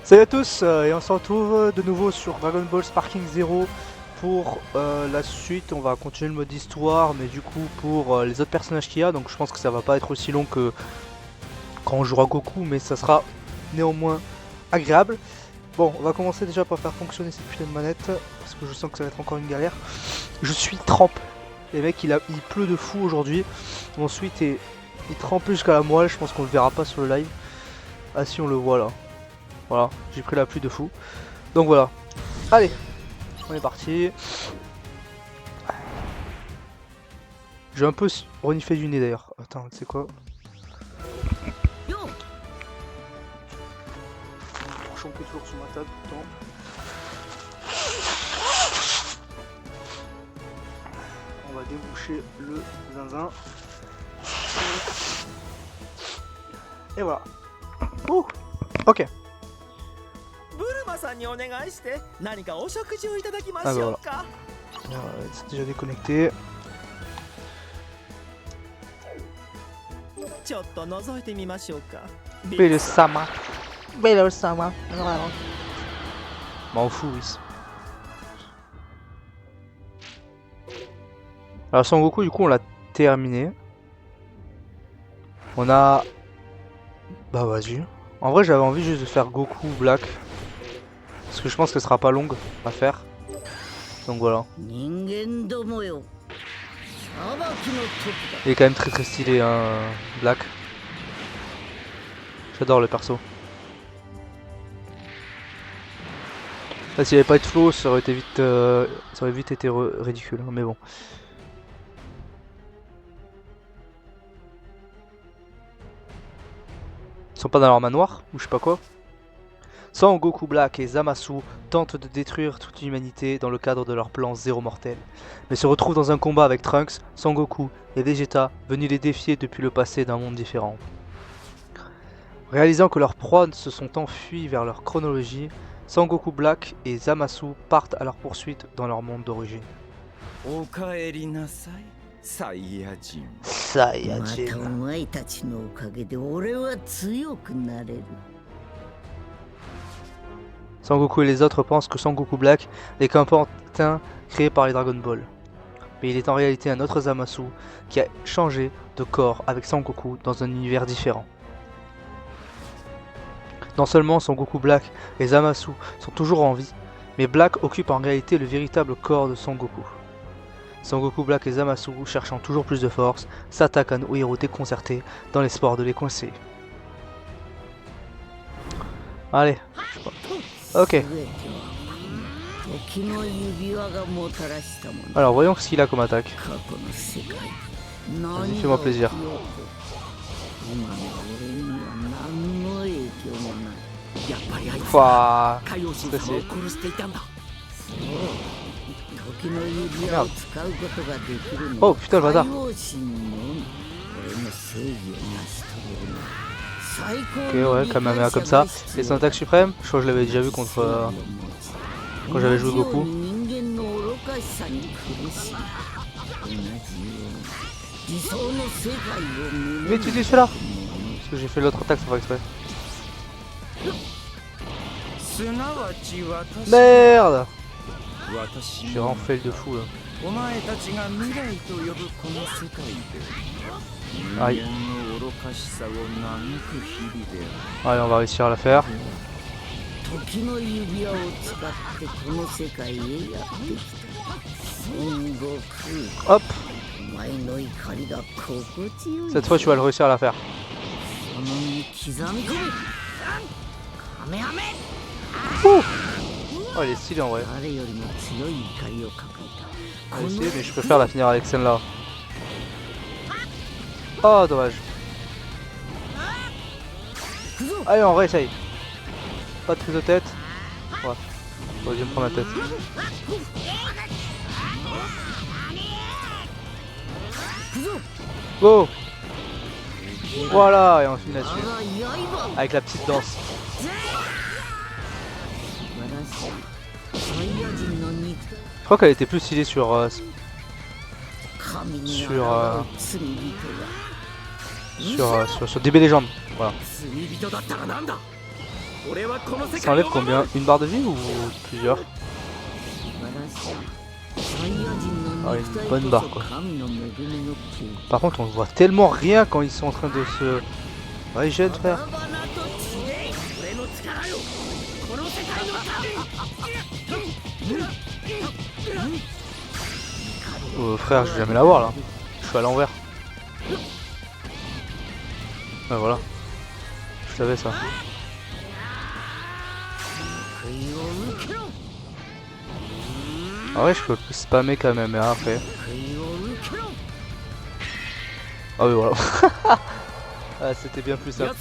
Salut à tous et on se retrouve de nouveau sur Dragon Ball Sparking Zero pour la suite. On va continuer le mode histoire, mais du coup pour les autres personnages qu'il y a, donc je pense que ça va pas être aussi long que quand on jouera Goku, mais ça sera néanmoins agréable. Bon, on va commencer déjà par faire fonctionner cette putain de manette, parce que je sens que ça va être encore une galère. Je suis trempe. Les mecs, il pleut de fou aujourd'hui. Ensuite, il trempe jusqu'à la moelle, je pense qu'on le verra pas sur le live. Ah si, on le voit là. Voilà, j'ai pris la pluie de fou. Donc voilà. Allez, on est parti. J'ai un peu reniflé du nez d'ailleurs. Attends, tu sais quoi? Torchon qui est toujours sur ma table tout le temps. On va déboucher le zinzin. Et voilà. Ouh. Ok. Ah bah voilà. C'est déjà déconnecté. Belle Sama. Belle Sama. M'en fous, oui. Alors Son Goku, du coup, on l'a terminé. On a... Bah vas-y. En vrai, j'avais envie juste de faire Goku Black. Parce que je pense que ce sera pas longue à faire. Donc voilà. Il est quand même très stylé, hein, Black. J'adore le perso. Là, s'il n'y avait pas eu de flow, ça aurait été vite, ça aurait vite été ridicule, hein, mais bon. Ils sont pas dans leur manoir ou je sais pas quoi. Son Goku Black et Zamasu tentent de détruire toute l'humanité dans le cadre de leur plan Zéro Mortel, mais se retrouvent dans un combat avec Trunks, Son Goku et Vegeta venus les défier depuis le passé d'un monde différent. Réalisant que leurs proies se sont enfuis vers leur chronologie, Son Goku Black et Zamasu partent à leur poursuite dans leur monde d'origine. Saiyajin. Son Goku et les autres pensent que Son Goku Black n'est qu'un pantin créé par les Dragon Ball. Mais il est en réalité un autre Zamasu qui a changé de corps avec Son Goku dans un univers différent. Non seulement Son Goku Black et Zamasu sont toujours en vie, mais Black occupe en réalité le véritable corps de Son Goku. Son Goku Black et Zamasu, cherchant toujours plus de force, s'attaquent à nos héros déconcertés dans l'espoir de les coincer. Allez. Ok. Alors voyons ce qu'il a comme attaque. Vas-y, fais-moi plaisir. Pouah, stressé. Merde. Oh putain le bâtard. Ok ouais, Kamehameha comme ça. Et son attaque suprême, je crois que je l'avais déjà vu contre... quand j'avais joué Goku. Mais tu dis celui-là. Parce que j'ai fait l'autre attaque sans faire exprès. Merde. J'ai vraiment fait le de fou là. Aïe. Allez, on va réussir à la faire. Hop. Cette fois tu vas le réussir à la faire. Ouh. Oh il est stylé en vrai. On va essayer, mais je préfère la finir avec celle-là. Oh dommage. Allez on réessaye. Pas de prise de tête. Ouais. Bon, je vais me prendre la tête. Go. Voilà, et on finit là-dessus. Avec la petite danse. Je crois qu'elle était plus stylée sur DB Legend. Voilà. Ça enlève combien? Une barre de vie ou plusieurs? Ah, une bonne barre quoi. Par contre on voit tellement rien quand ils sont en train de se... Régène frère. Frère, je vais jamais l'avoir là. Je suis à l'envers. Ah voilà. Je savais ça. Ah ouais, je peux spammer quand même, mais après. Ah oui, voilà. Ah, c'était bien plus simple.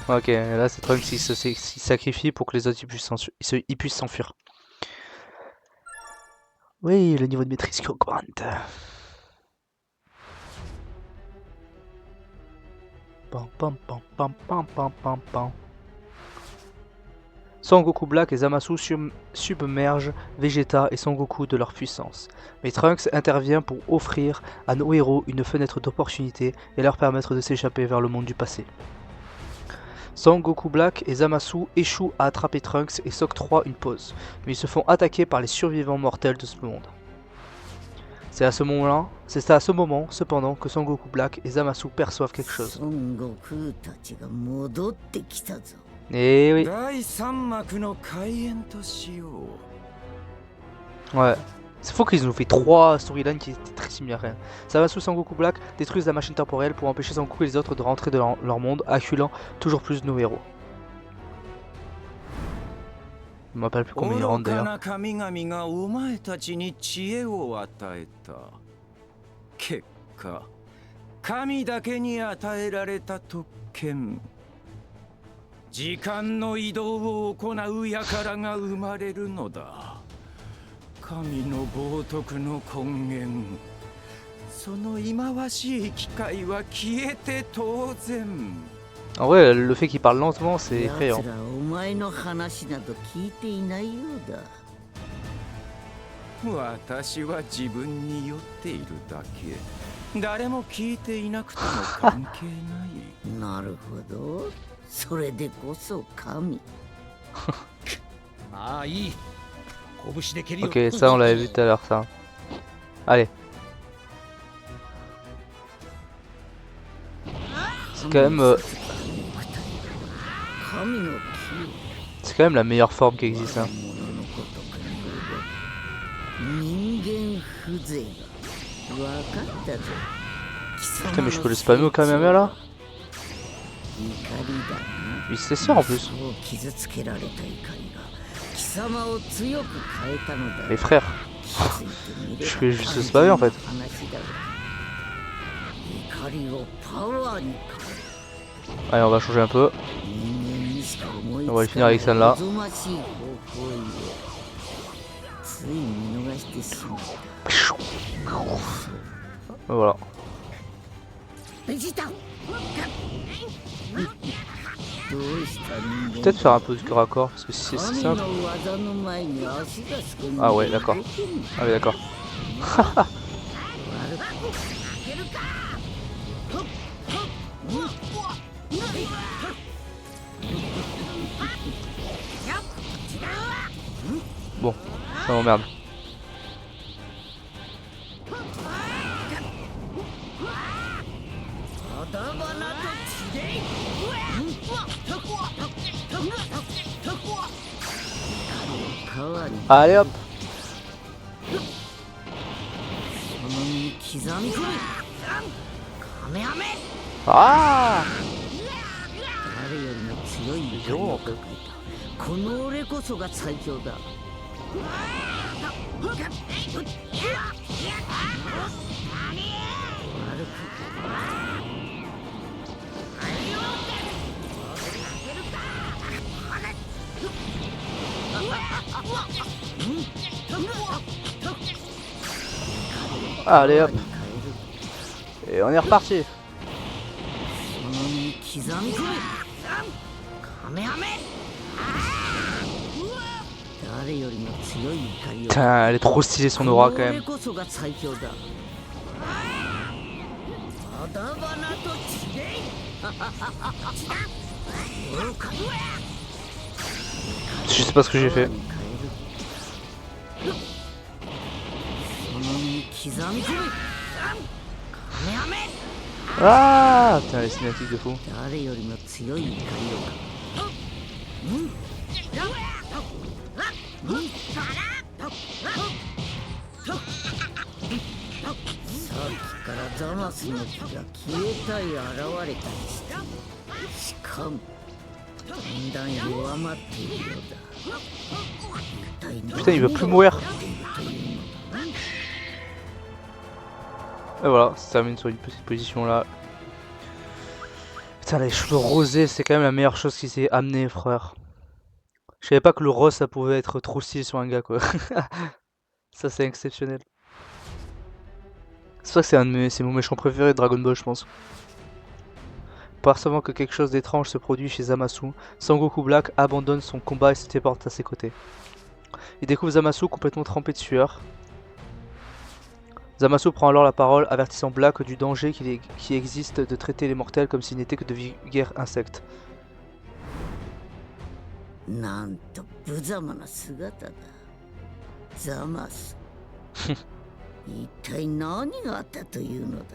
Ok, là c'est Trunks qui se sacrifie pour que les autres ils puissent s'enfuir. Oui, le niveau de maîtrise qui augmente. Pam pam pam pam pam pam pam pam. Son Goku Black et Zamasu submergent Vegeta et Son Goku de leur puissance. Mais Trunks intervient pour offrir à nos héros une fenêtre d'opportunité et leur permettre de s'échapper vers le monde du passé. Son Goku Black et Zamasu échouent à attraper Trunks et s'octroient une pause, mais ils se font attaquer par les survivants mortels de ce monde. C'est à ce moment, cependant, que Son Goku Black et Zamasu perçoivent quelque chose. Eh oui. Ouais. C'est faux qu'ils nous fait 3 storylines qui étaient très similaires. Zamasu et Son Goku Black détruisent la machine temporelle pour empêcher Son Goku et les autres de rentrer dans leur monde, acculant toujours plus nos héros. Je me rappelle plus combien ils rentrent d'ailleurs. 時間の移動を行う輩が生まれるのだ。神の冒涜の根源。その忌まわしい機会は消えて当然。En vrai, le fait qu'il parle lentement, c'est effrayant. 私は自分に酔っているだけ。誰も聞いていなくても関係ない。なるほど。 Ok, ça on l'avait vu tout à l'heure, ça. Allez. C'est quand même la meilleure forme qui existe. Hein. Putain, mais je peux le spammer au Kamehameha là? Il se laisse faire en plus. Mais frère, je vais juste le spammer en fait. Allez, on va changer un peu. On va le finir avec celle-là. Voilà. Peut-être faire un peu de corps à corps parce que si c'est simple. Ah ouais, d'accord. Ah ouais, d'accord. Bon, ça m'emmerde. Allez hop. Ah, zéro en fait. Allez hop. Et on est reparti. Putain, elle est trop stylée son aura quand même. Je sais pas ce que j'ai fait. Ah putain, les cinématiques de fou. からザマスの木が消えたり現れたりしてしかもだんだん弱まっているようだ。 Putain, il veut plus mourir. Et voilà, ça termine sur une petite position là. Putain, les cheveux rosés, c'est quand même la meilleure chose qui s'est amenée, frère. Je savais pas que le rose ça pouvait être trop stylé sur un gars, quoi. Ça, c'est exceptionnel. C'est ça que c'est mon méchant préféré de Dragon Ball, je pense. Percevant que quelque chose d'étrange se produit chez Zamasu, Sangoku Black abandonne son combat et se téléporte à ses côtés. Il découvre Zamasu complètement trempé de sueur. Zamasu prend alors la parole, avertissant Black du danger qui existe de traiter les mortels comme s'ils n'étaient que de vulgaires insectes. なんと無様な姿だ。ザマス。一体何があったというのだ。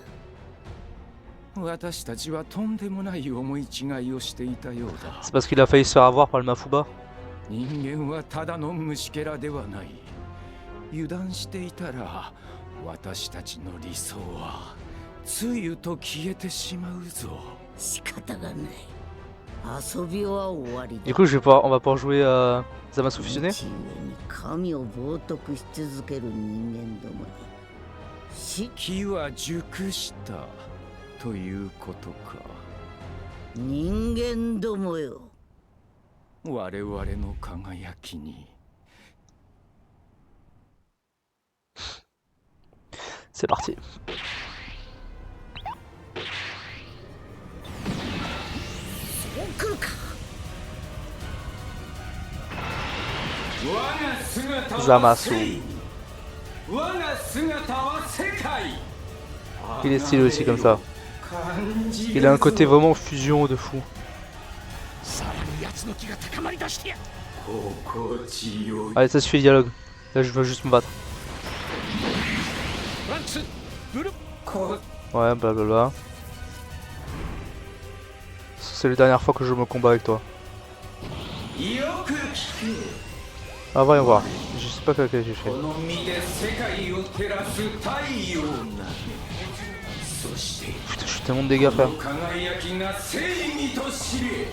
私たちはとんでもない思い違いをしていたようだ。 C'est parce qu'il a failli se faire avoir par le Mafuba. 人間はただの虫けらではない。油断していたら私たちの理想はつゆと消えてしまうぞ。仕方がない。遊びは終わりだ。 Du coup, on va pouvoir jouer Zamasu fusionné. 宇宙に神を冒涜し続ける人間どもに。木は熟したということか。人間どもよ。我々の輝きに。 C'est parti. そう来るか。 Zamasu. Il est stylé aussi comme ça. Il a un côté vraiment fusion de fou. Allez, ça suffit le dialogue. Là, je veux juste me battre. Ouais, blablabla. C'est la dernière fois que je me combats avec toi. Ah, voyons voir. Je sais pas quel j'ai fait. Putain, je suis tellement de dégâts, frère.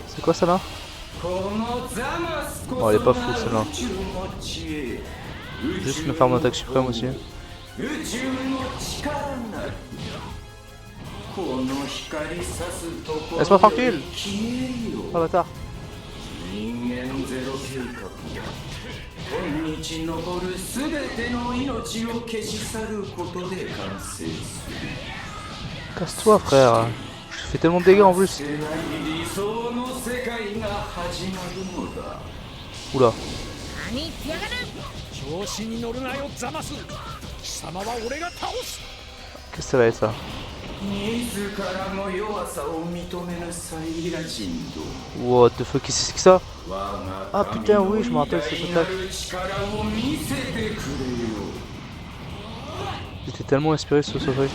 C'est quoi ça là? Oh, elle est pas fou celle-là. Juste me faire mon attaque suprême aussi. Laisse-moi tranquille! Oh bâtard! 今日残るすべての命を消し去ることで完成する。 Casse-toi, frère. Je fais tellement de dégâts en plus. Oula. Qu'est-ce que ça va être ça? What the fuck, qu'est-ce que c'est que ça? Ah putain, oui, je me rappelle cette attaque. J'étais tellement inspiré sur ce truc.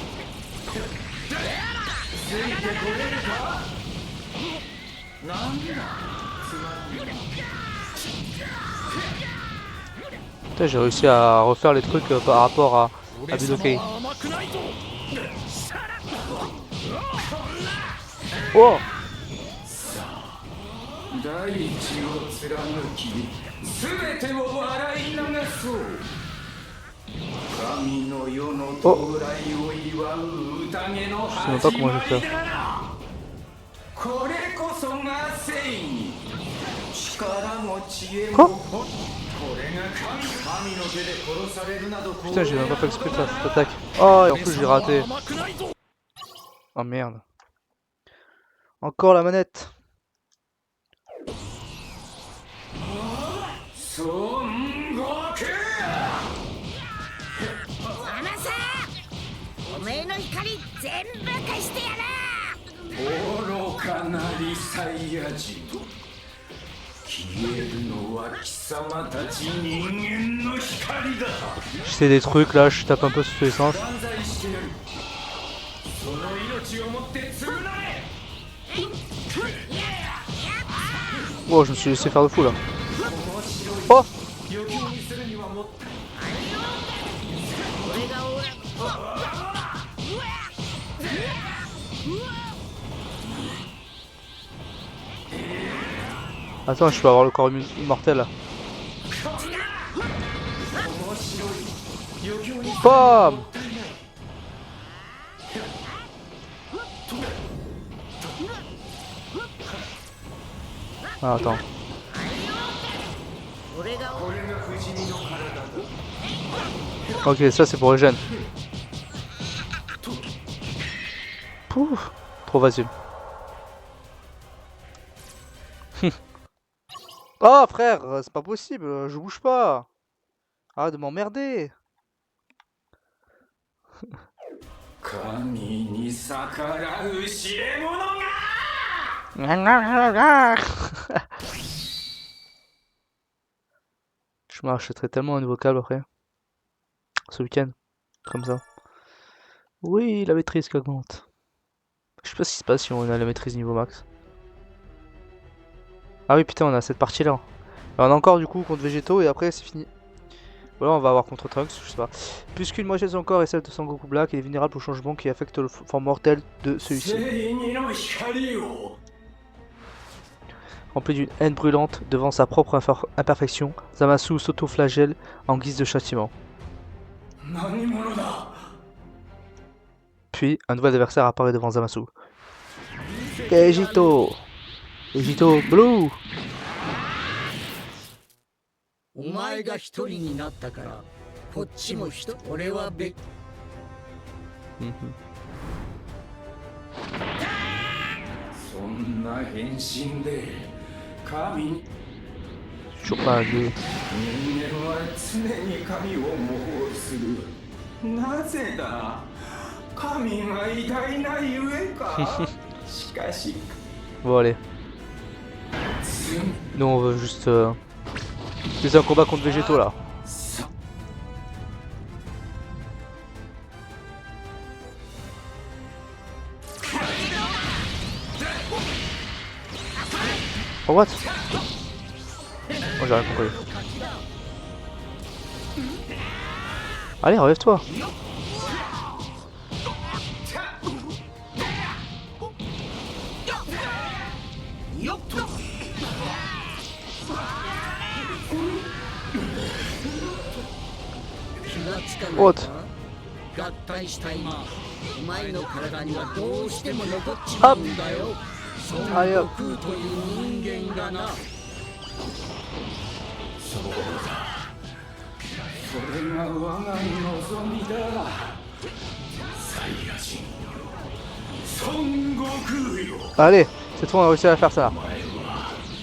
Putain, j'ai réussi à refaire les trucs par rapport à Budokai. Oh! Oh! Je sais même pas comment je vais faire. Quoi? Putain, j'ai même pas fait exprès de faire cette attaque. Oh, et en plus j'ai raté. Oh merde. Encore la manette. おめえの光全部愚かなリサイヤ人消えるのは貴様たち人間の光だ Je sais des trucs là, je tape un peu sur tous les sens. 万歳してやるその命をもって償え Oh, je me suis laissé faire de fou là. Oh! 余興にするにはもっ Attends, je peux avoir le corps immortel là. Bam! Ah, attends. Ok, ça c'est pour les gènes. Pouf! Trop facile. Oh frère, c'est pas possible, je bouge pas. Arrête de m'emmerder. 神に逆らう知れ者が Je m'achèterai tellement un nouveau câble après. Ce week-end. Comme ça. Oui, la maîtrise qui augmente. Je sais pas ce qui se passe si on a la maîtrise niveau max. Ah oui putain, on a cette partie là. On a encore du coup contre Végétaux et après c'est fini. Voilà, on va avoir contre Trunks, je sais pas. Puisqu'une moitié de son corps est celle de Sangoku Black, il est vulnérable aux changements qui affectent le forme mortelle de celui-ci. Rempli d'une haine brûlante devant sa propre imperfection, Zamasu s'auto-flagelle en guise de châtiment. Puis, un nouvel adversaire apparaît devant Zamasu. Végétaux! Végétaux Blue! お前が一人になったからこっちも俺は別 そんな変身で神に Toujours pas de... 人間は常に神を模倣するなぜだ神が偉大なゆえかしかし Bon allez. Nous on veut juste... C'est un combat contre Végétaux là. Oh what? Oh j'ai rien compris. Allez relève-toi. What? 合体した今お前の体にはどうしても残っちまうんだよ孫悟空という人間がなそうだそれが我が望みだサイヤ人孫悟空よ Allez, cette fois on a réussi à faire ça.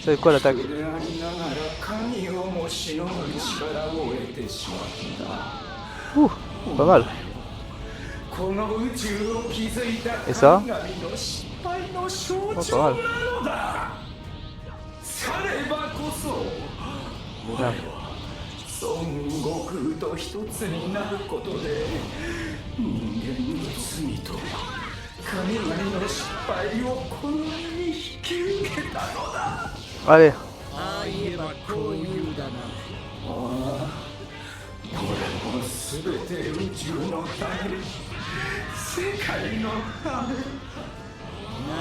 C'est quoi l'attaque? でありながら神をもしのぐ力を得てしまった Ouh, pas mal. Et ça? Oh, pas mal. Merde. 孫悟空と一つになることで人間の罪と神々の失敗をこの世に引き受けたのだ Allez. ああ言えばこう言うだなああこれもすべて宇宙のため世界のため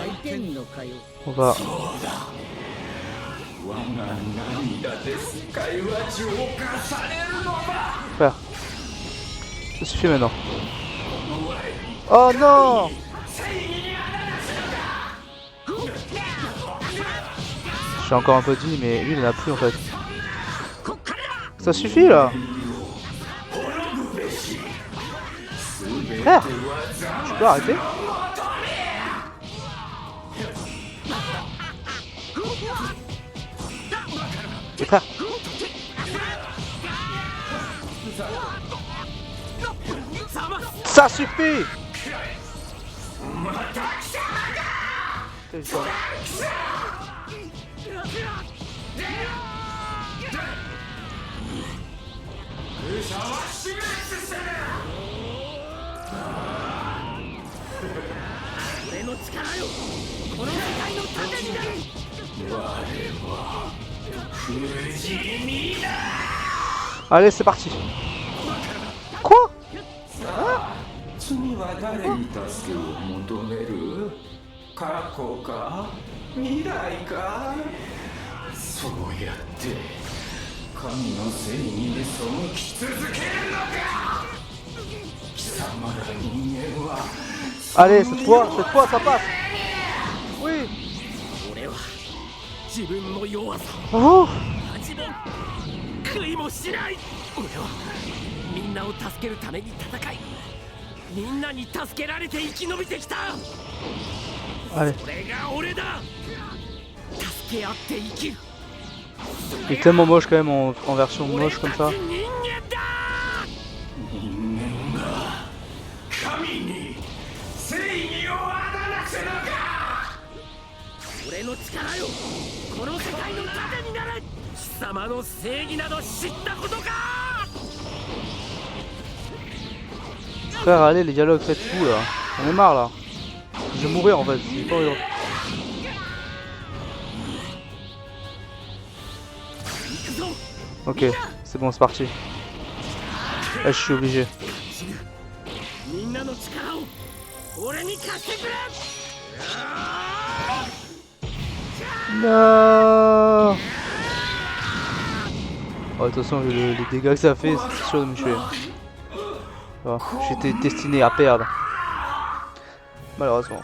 泣いてんのかよ On va... そうだ我が涙で世界は浄化されるのだ Frère. Ça suffit maintenant. Oh non! J'ai encore un peu de vie, mais lui il en a plus en fait. Ça suffit là! Frère! Tu peux arrêter? Et frère! Ça suffit! Vegeta. Allez, c'est parti. Quoi? 次は誰に助けを求める？過去か？未来か？そうやって神の正義に背き続けるのか？貴様ら人間は Allez, cette fois, ça passe. Oui. 俺は自分の弱さ Oh. 恥も悔いもしない。俺はみんなを助けるために戦い、みんなに助けられて生き延びてきた。 Allez. これが俺だ。助け合って生きる。 Il est tellement moche quand même en version moche comme ça. 人間だ。人間が神に正義をあだなすのか？俺の力よ、この世界の盾になれ。貴様の正義など知ったことか。 Frère, allez, les dialogues, faites tout là. On est marre là. Je vais mourir en fait. C'est pas rigolo. Ok, c'est bon, c'est parti. Là, je suis obligé. みんなの力を俺に貸してくれ。 Non. Oh, de toute façon, les dégâts que ça fait, c'est sûr de me tuer. Oh, j'étais destiné à perdre. Malheureusement.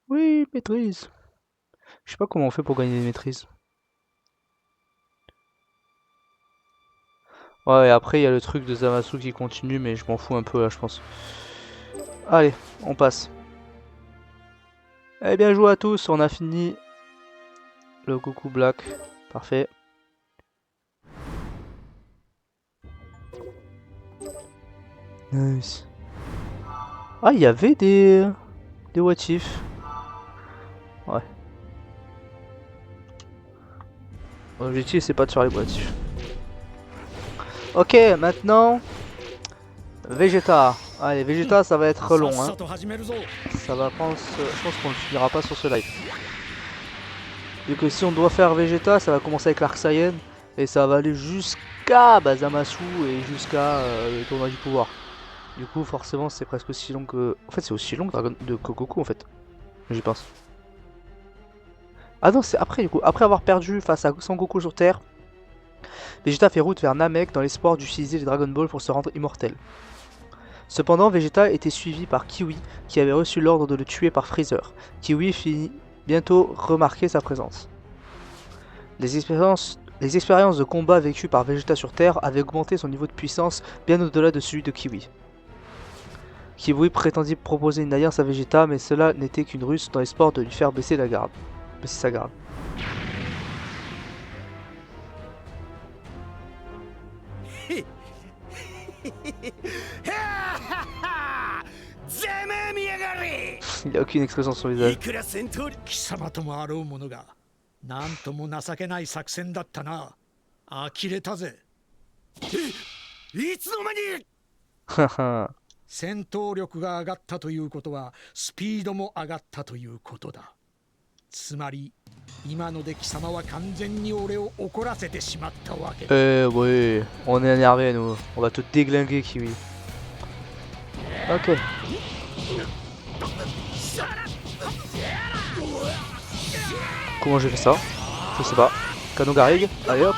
Oui, maîtrise. Je sais pas comment on fait pour gagner des maîtrises. Ouais, et après il y a le truc de Zamasu qui continue, mais je m'en fous un peu là, je pense. Allez, on passe. Eh bien joué à tous, on a fini le Goku Black. Parfait. Nice. Ah, il y avait des what if. Ouais. L'objectif c'est pas de faire les what if. Ok, maintenant Vegeta. Allez, Vegeta, ça va être long. Hein. Ça va prendre. Je pense qu'on ne finira pas sur ce live. Vu que si on doit faire Vegeta, ça va commencer avec l'Arc Saiyan et ça va aller jusqu'à Zamasu et jusqu'à le tournoi du pouvoir. Du coup, forcément, c'est presque aussi long que. En fait, c'est aussi long que Goku en fait. J'y pense. Ah non, c'est après du coup. Après avoir perdu face à Son Goku sur Terre, Vegeta fait route vers Namek dans l'espoir d'utiliser les Dragon Ball pour se rendre immortel. Cependant, Vegeta était suivi par Kiwi, qui avait reçu l'ordre de le tuer par Freezer. Kiwi finit bientôt remarquer sa présence. Les expériences de combat vécues par Vegeta sur Terre avaient augmenté son niveau de puissance bien au-delà de celui de Kiwi. Kiwi prétendit proposer une alliance à Vegeta, mais cela n'était qu'une ruse dans l'espoir de lui faire baisser sa garde. Il n'y a aucune expression sur son visage. 貴様ともあろうものが、なんとも情けない作戦だったな。呆れたぜ。いつの間に。戦闘力が上がったということは、スピードも上がったということだ。つまり、今ので貴様は完全に俺を怒らせてしまったわけだ。Oui, on est énervé nous. On va te déglinguer, Kiwi. Ok. Comment j'ai fait ça? Je sais pas. Kano Garrigue, allez hop.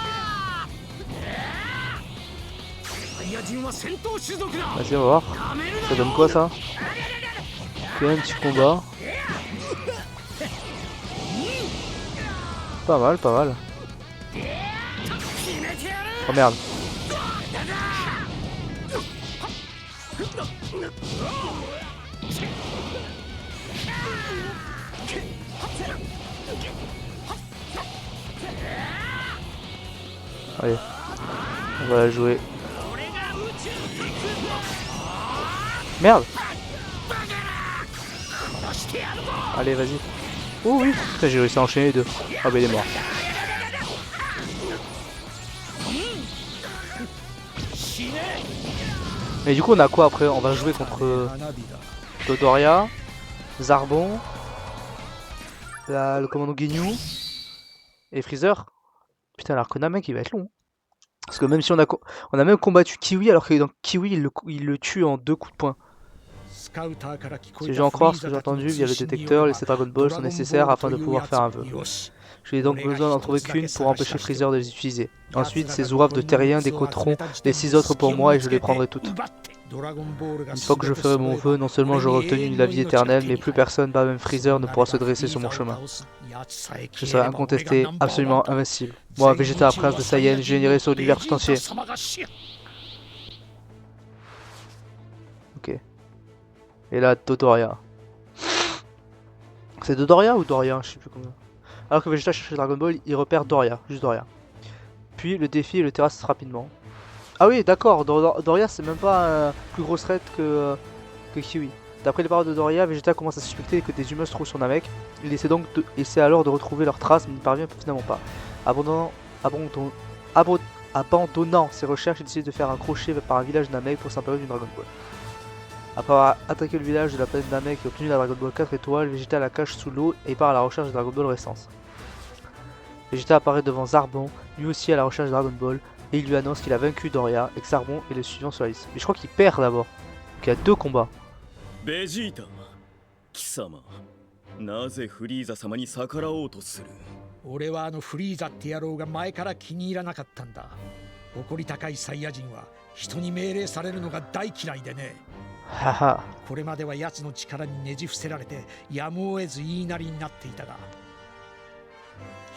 Vas-y, on va voir. Ça donne quoi ça? Ok, un petit combat. Pas mal, pas mal. Oh merde. Allez, on va la jouer. Merde. Allez, vas-y. Oh oui. Putain, j'ai réussi à enchaîner les deux. Ah bah il est mort. Et du coup on a quoi après? On va jouer contre Dodoria, Zarbon, le commando Ginyu et Freezer. Putain, alors que Namek il va être long. Parce que même si on a même combattu Kiwi, alors que dans Kiwi il le tue en 2 coups de poing. Si j'ai en croire ce que j'ai entendu via le détecteur, les 7 Dragon Balls sont nécessaires afin de pouvoir faire un vœu. Je n'ai donc besoin d'en trouver qu'une pour empêcher Freezer de les utiliser. Ensuite, ces Zouraves de terriens décoteront les 6 autres pour moi et je les prendrai toutes. Une fois que je ferai mon vœu, non seulement j'aurai obtenu la vie éternelle, mais plus personne, pas même Freezer, ne pourra se dresser sur mon chemin. Je serai incontesté, absolument invincible. Moi, Vegeta, prince de Saiyan, généré sur l'univers tout entier. Ok. Et là, Dodoria. C'est Dodoria ou Doria? Je sais plus comment. Alors que Vegeta cherche Dragon Ball, il repère Doria, juste Doria. Puis le défi le terrasse rapidement. Ah oui, d'accord, Doria c'est même pas plus grosse raid que Kiwi. D'après les paroles de Doria, Vegeta commence à suspecter que des humains se trouvent sur Namek. Il essaie alors de retrouver leurs traces, mais n'y parvient finalement pas. Abandonnant ses recherches, il décide de faire un crochet par un village Namek pour s'emparer d'une Dragon Ball. Après avoir attaqué le village de la planète Namek et obtenu la Dragon Ball 4 étoiles, Vegeta la cache sous l'eau et part à la recherche de Dragon Ball récente. Vegeta apparaît devant Zarbon, lui aussi à la recherche de Dragon Ball, et il lui annonce qu'il a vaincu Doria et que Zarbon est le suivant sur la liste. Mais je crois qu'il perd d'abord. Donc il y a 2 combats. Vegeta, Kisama, naze Frieza sama ni sakarao to suru? 俺はフリーザって野郎が前から気に入らなかったんだ。誇り高いサイヤ人は人に命令されるのが大嫌いでね。これまでは奴の力にねじ伏せられてやむを得ず言いなりになっていたが、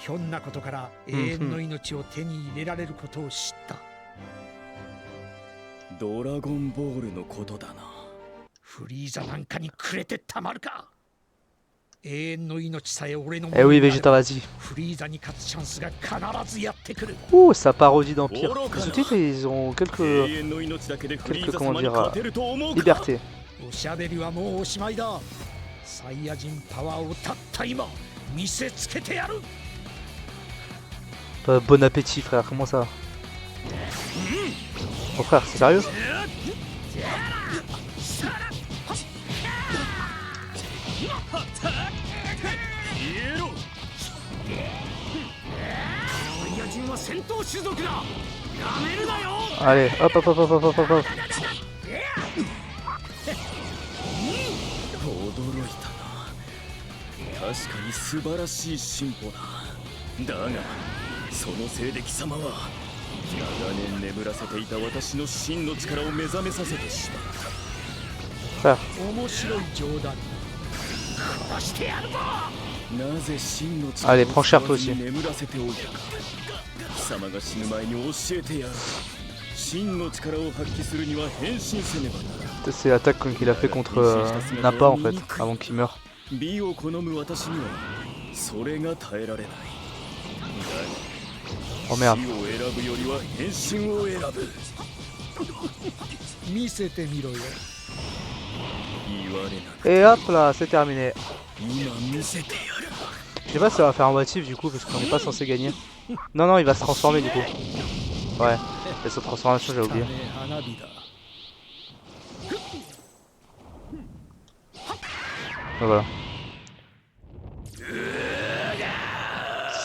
ひょんなことから永遠の命を手に入れられることを知った。ドラゴンボールのことだな。フリーザなんかにくれてたまるか。永遠の命さえ俺の。Eh oui, Vegeta, vas-y. フリーザに勝つチャンスが必ずやってくる。Ouh, ça parodie d'Empire. Les sous-titres, ils ont quelques comment dire, liberté. おしゃべりはもうおしまいだ。サイヤ人パワーをたった今見せつけてやる。Bon appétit, frère. Comment ça? Oh frère, c'est sérieux? Allez, hop hop hop hop hop hop hop. 驚いたな。確かに素晴らしい進歩だ。だがそのせいで貴様は長年眠らせていた私の真の力を目覚めさせてしまった。面白い冗談。殺してやるぞ。なぜ真の力を眠らせておいたか。貴様が死ぬ前に教えてやる。真の力を発揮するには変身せねばな。C'est l'attaque qu'il a fait contre Nappa en fait, avant qu'il meure. 美を好む私にはそれが耐えられない。 Oh merde. Et hop là, c'est terminé. Je sais pas si ça va faire un motif du coup, parce qu'on n'est pas censé gagner. Non, non, il va se transformer du coup. Ouais, et sa transformation, j'ai oublié. Voilà.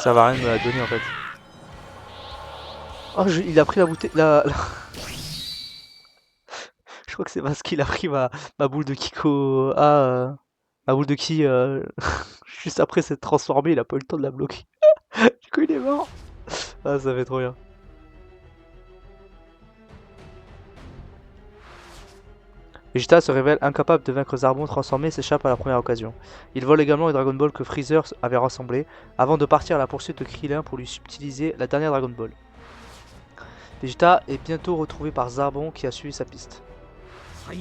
Ça va rien me la donner en fait. Oh, il a pris la bouteille. Je crois que c'est parce qu'il a pris ma boule de Kiko. Ma boule de Ki. Juste après s'être transformé, il a pas eu le temps de la bloquer. Du coup, il est mort. Ah, ça fait trop bien. Vegeta se révèle incapable de vaincre Zarbon transformé et s'échappe à la première occasion. Il vole également les Dragon Ball que Freezer avait rassemblés avant de partir à la poursuite de Krillin pour lui subtiliser la dernière Dragon Ball. Vegeta est bientôt retrouvé par Zarbon qui a suivi sa piste. Ah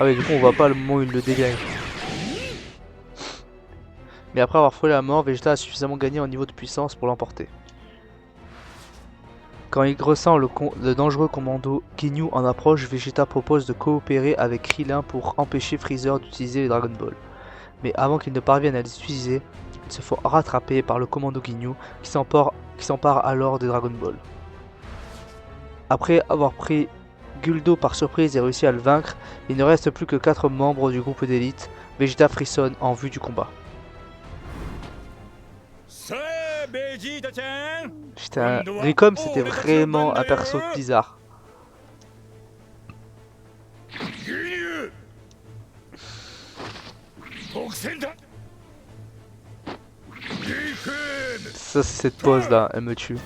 oui, du coup on voit pas le moment où il le dégage. Mais après avoir frôlé la mort, Vegeta a suffisamment gagné en niveau de puissance pour l'emporter. Quand il ressent le dangereux commando Ginyu en approche, Vegeta propose de coopérer avec Krillin pour empêcher Freezer d'utiliser les Dragon Ball. Mais avant qu'il ne parvienne à les utiliser, ils se font rattraper par le commando Ginyu qui s'empare alors des Dragon Ball. Après avoir pris Guldo par surprise et réussi à le vaincre, il ne reste plus que 4 membres du groupe d'élite. Vegeta frissonne en vue du combat. Putain, Ricom c'était vraiment un perso bizarre. Ça c'est cette pose là, elle me tue.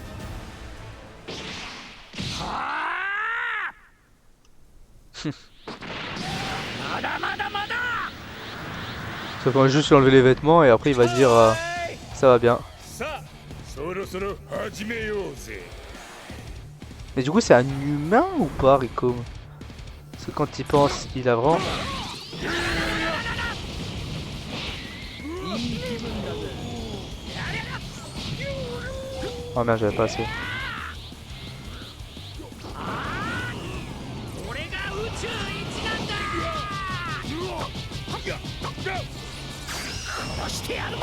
Sauf qu'on va juste lui enlever les vêtements et après il va dire ça va bien. Mais du coup c'est un humain ou pas Ricom? Parce que quand il pense il a vraiment... Oh merde j'avais pas assez.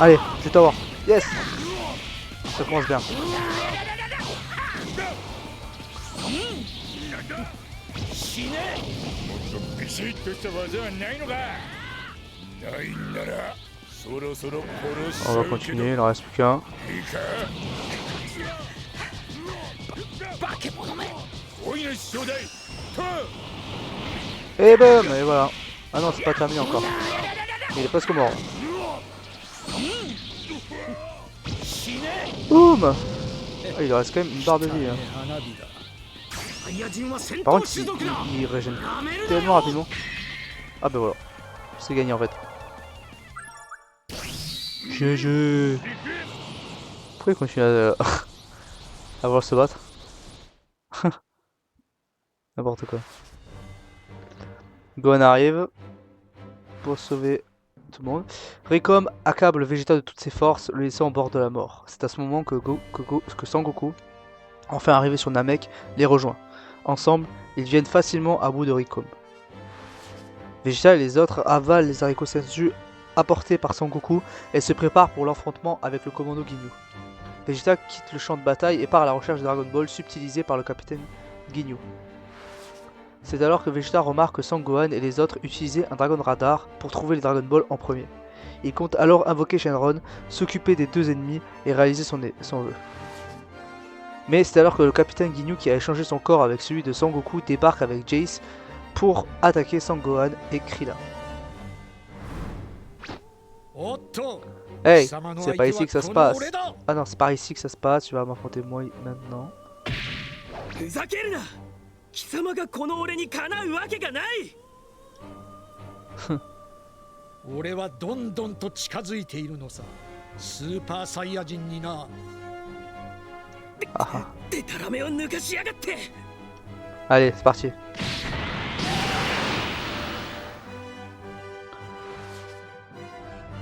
Allez, je vais t'avoir. Yes. Ça commence bien. On va continuer, il en reste plus qu'un. Et boum, et voilà. Ah non, c'est pas terminé encore. Il est presque mort. Boum. Ah, il reste quand même une barre de vie. Hein. Par contre, il régène tellement rapidement. Ah bah voilà. C'est gagné en fait. GG. Pourquoi il continue à vouloir se battre? N'importe quoi. Gohan arrive pour sauver tout le monde. Ricom accable Vegeta de toutes ses forces, le laissant au bord de la mort. C'est à ce moment que Sangoku, enfin arrivé sur Namek, les rejoint. Ensemble, ils viennent facilement à bout de Ricom. Vegeta et les autres avalent les haricots senju apportés par Sangoku et se préparent pour l'affrontement avec le commando Ginyu. Vegeta quitte le champ de bataille et part à la recherche de Dragon Ball subtilisé par le capitaine Ginyu. C'est alors que Vegeta remarque que Sangohan et les autres utilisaient un Dragon Radar pour trouver les Dragon Ball en premier. Il compte alors invoquer Shenron, s'occuper des deux ennemis et réaliser son vœu. Mais c'est alors que le capitaine Ginyu qui a échangé son corps avec celui de Sangoku débarque avec Jace pour attaquer Sangohan et Krillin. Hey, c'est pas ici que ça se passe. Ah non, c'est pas ici que ça se passe, tu vas m'affronter moi maintenant. 貴様がこの俺にかなうわけがない。俺はどんどんと近づいているのさ。スーパーサイヤ人にな。でたらめを抜かしやがって。Allez, c'est parti.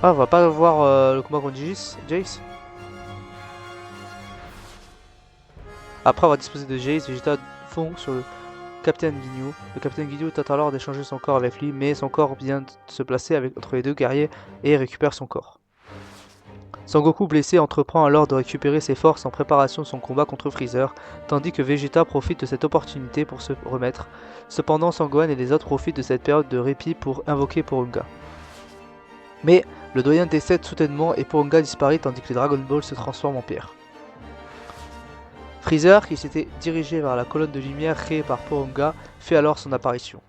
Ah, on va pas voir le combat contre Jace. Après avoir disposé de Jace, Vegeta fond sur le Capitaine Ginyu. Le Capitaine Ginyu tente alors d'échanger son corps avec lui, mais son corps vient de se placer entre les deux guerriers et récupère son corps. Sangoku blessé entreprend alors de récupérer ses forces en préparation de son combat contre Freezer, tandis que Vegeta profite de cette opportunité pour se remettre. Cependant, Sangohan et les autres profitent de cette période de répit pour invoquer Porunga. Mais le doyen décède soudainement et Porunga disparaît tandis que les Dragon Ball se transforment en pierre. Freezer, qui s'était dirigé vers la colonne de lumière créée par Porunga, fait alors son apparition.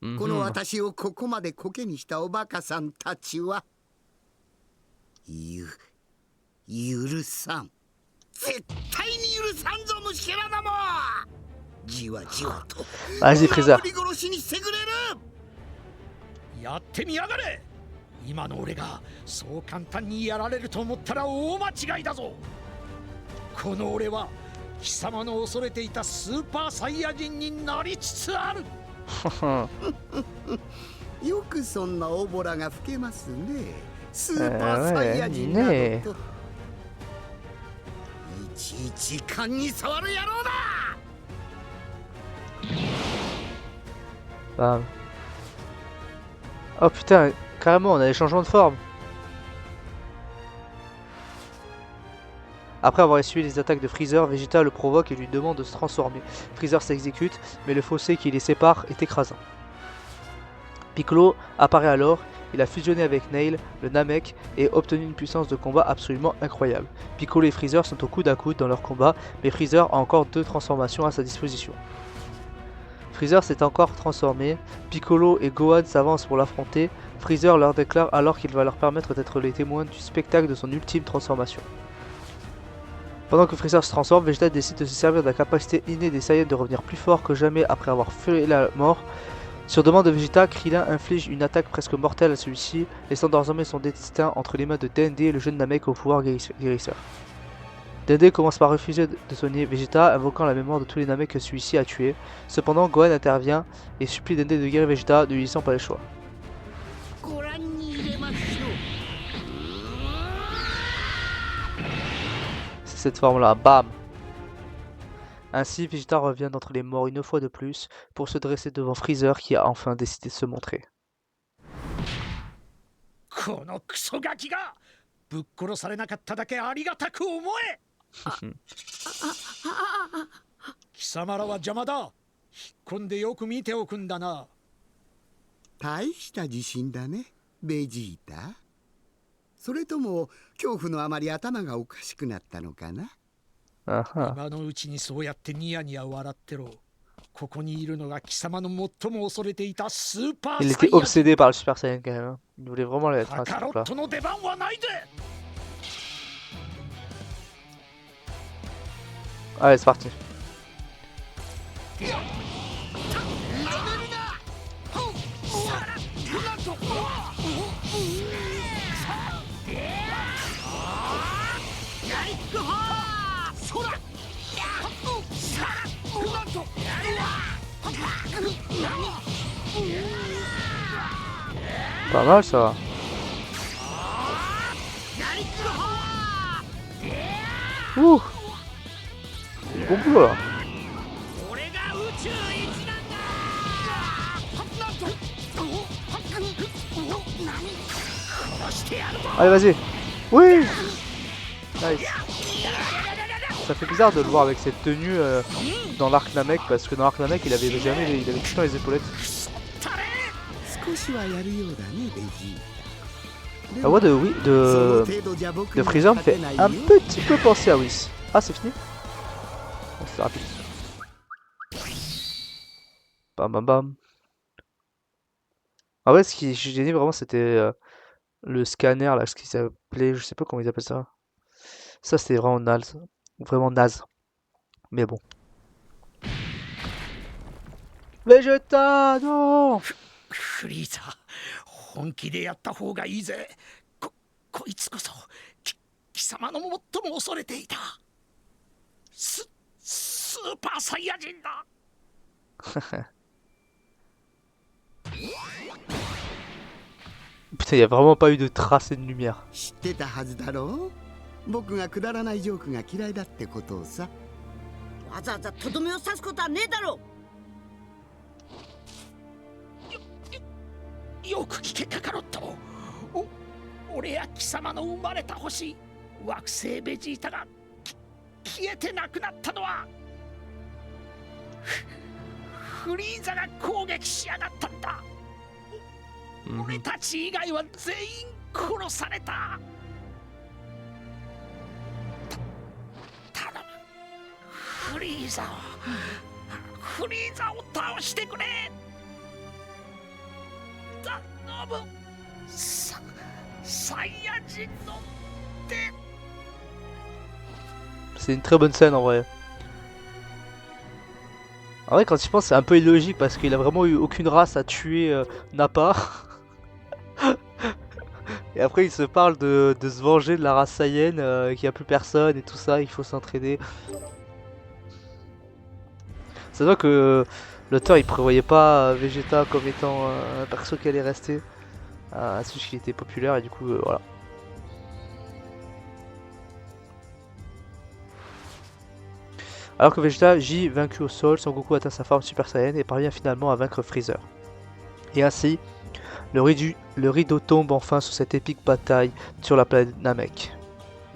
この私をここまでコケにしたおバカさんたちは許さん。絶対に許さんぞ虫けらども。じわじわと守り殺しにしてくれる。やってみやがれ。今の俺がそう簡単にやられると思ったら大間違いだぞ。この俺は貴様の恐れていたスーパーサイヤ人になりつつある。よくそんなオボラが吹けますね。スーパーサイヤ人などと。ちいち勘に触る野郎だ。 Bam. Oh putain, carrément, on a des changements de forme. Après avoir essuyé les attaques de Freezer, Vegeta le provoque et lui demande de se transformer. Freezer s'exécute, mais le fossé qui les sépare est écrasant. Piccolo apparaît alors, il a fusionné avec Nail, le Namek, et obtenu une puissance de combat absolument incroyable. Piccolo et Freezer sont au coude à coude dans leur combat, mais Freezer a encore 2 transformations à sa disposition. Freezer s'est encore transformé, Piccolo et Gohan s'avancent pour l'affronter, Freezer leur déclare alors qu'il va leur permettre d'être les témoins du spectacle de son ultime transformation. Pendant que Freezer se transforme, Vegeta décide de se servir de la capacité innée des Saiyans de revenir plus fort que jamais après avoir fait la mort. Sur demande de Vegeta, Krillin inflige une attaque presque mortelle à celui-ci, laissant désormais son destin entre les mains de Dende et le jeune Namek au pouvoir guérisseur. Dende commence par refuser de soigner Vegeta, invoquant la mémoire de tous les Namek que celui-ci a tués. Cependant, Gohan intervient et supplie Dende de guérir Vegeta, ne lui laissant pas le choix. C'est cette forme-là, bam! Ainsi, Vegeta revient d'entre les morts une fois de plus pour se dresser devant Freezer qui a enfin décidé de se montrer. このクソガキがぶっ殺されなかっただけありがたく思え。貴様らは邪魔だ。引っ込んでよく見ておくんだな。大した自信だね、ベジータ。それとも恐怖のあまり頭がおかしくなったのかな。今のうちにそうやってニヤニヤ笑ってろ。ここにいるのが貴様の最も恐れていたスーパーサイヤ人。 Il était obsédé par le Super Saiyan quand même. Hein. Il voulait vraiment l'être à ce truc-là. カカロットの出番はないで。 Allez, c'est parti. Pas mal ça. Ouh. Bon boulot là. Allez vas-y. Oui. Nice. Ça fait bizarre de le voir avec cette tenue dans l'arc Namek parce que dans l'arc Namek il avait jamais il avait tout dans les épaulettes. La voix de Freezer me fait un petit peu penser à Whis. Ah c'est fini. Oh, c'est rapide. Bam bam bam. Ah ouais, ce qui est gêné vraiment c'était le scanner là, ce qui s'appelait, je sais pas comment ils appellent ça. Ça c'était vraiment naze. Vraiment naze. Mais bon. Vegeta, non! フリーザ、本気でやった方がいいぜ。こいつこそ貴様の最も恐れていたスーパーサイヤ人だ。Putain, il n'y a vraiment pas eu de trace et de lumière. 知ってたはずだろう。僕がくだらないジョークが嫌いだってことをさ。わざわざとどめを刺すことはねえだろう。よく聞けカカロット。俺や貴様の生まれた星惑星ベジータが消えてなくなったのはフリーザが攻撃しやがったんだ。俺たち以外は全員殺された。頼むフリーザを倒してくれ。頼むサイヤ人の手。 C'est une très bonne scène en vrai. En vrai, quand tu penses, c'est un peu illogique parce qu'il a vraiment eu aucune race à tuer Nappa. Et après, il se parle de se venger de la race Saiyan, qu'il n'y a plus personne et tout ça, il faut s'entraider. Ça voit que l'auteur il prévoyait pas Vegeta comme étant un perso qui allait rester. C'est juste qu'il était populaire et du coup, voilà. Alors que Vegeta gît vaincu au sol, Son Goku atteint sa forme Super Saiyan et parvient finalement à vaincre Freezer. Et ainsi, le rideau tombe enfin sur cette épique bataille sur la planète Namek.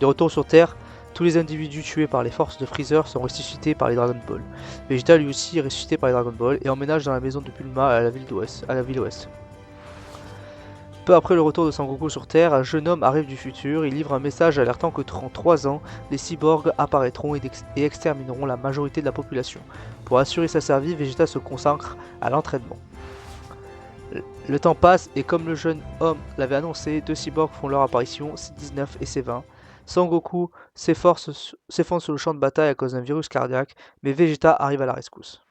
De retour sur Terre, tous les individus tués par les forces de Freezer sont ressuscités par les Dragon Ball. Vegeta lui aussi est ressuscité par les Dragon Ball et emménage dans la maison de Bulma à la ville ouest. Peu après le retour de Sangoku sur Terre, un jeune homme arrive du futur. Il livre un message alertant que dans 3 ans, les cyborgs apparaîtront et extermineront la majorité de la population. Pour assurer sa survie, Vegeta se consacre à l'entraînement. Le temps passe et comme le jeune homme l'avait annoncé, 2 cyborgs font leur apparition, C19 et C20. Sangoku s'effondre sur le champ de bataille à cause d'un virus cardiaque, mais Vegeta arrive à la rescousse.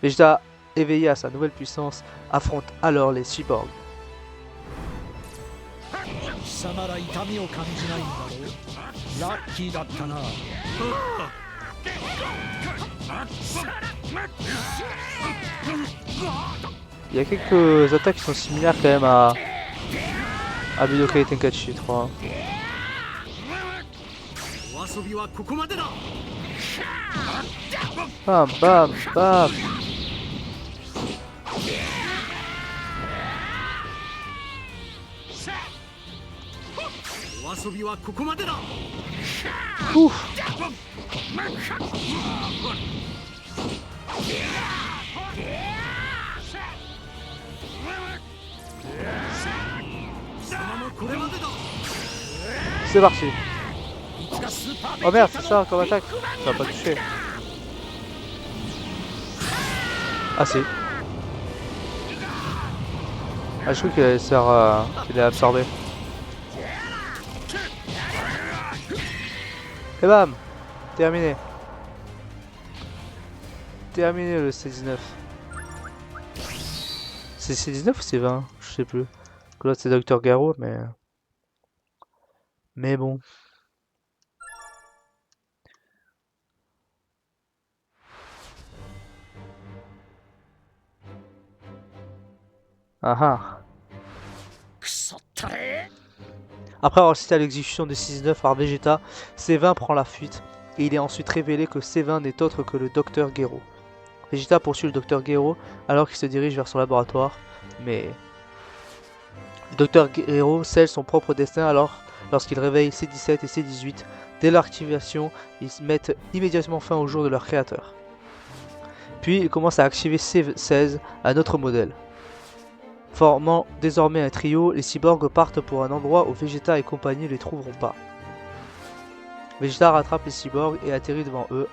Vegeta, éveillé à sa nouvelle puissance, affronte alors les cyborgs. Il y a quelques attaques qui sont similaires quand même à Budokai Tenkaichi 3. Bam bam bam. Ouf. C'est parti. Oh merde, c'est ça comme attaque. Ça va pas toucher. Ah si. Ah je crois qu'il allait se faire qu'il est absorbé. Et bam. Terminé. Terminé le C19. C'est C19 ou C20? Je sais plus. Là c'est Dr Garo mais bon. Ah ah. Après avoir assisté à l'exécution de C19 par Vegeta, C20 prend la fuite et il est ensuite révélé que C20 n'est autre que le Dr Gero. Vegeta poursuit le Dr Gero alors qu'il se dirige vers son laboratoire, mais le Dr Gero scelle son propre destin lorsqu'il réveille C17 et C18. Dès leur activation, ils mettent immédiatement fin au jour de leur créateur. Puis il commence à activer C16, un autre modèle. Formant désormais un trio, les cyborgs partent pour un endroit où Vegeta et compagnie ne les trouveront pas. Vegeta rattrape les cyborgs et atterrit devant eux.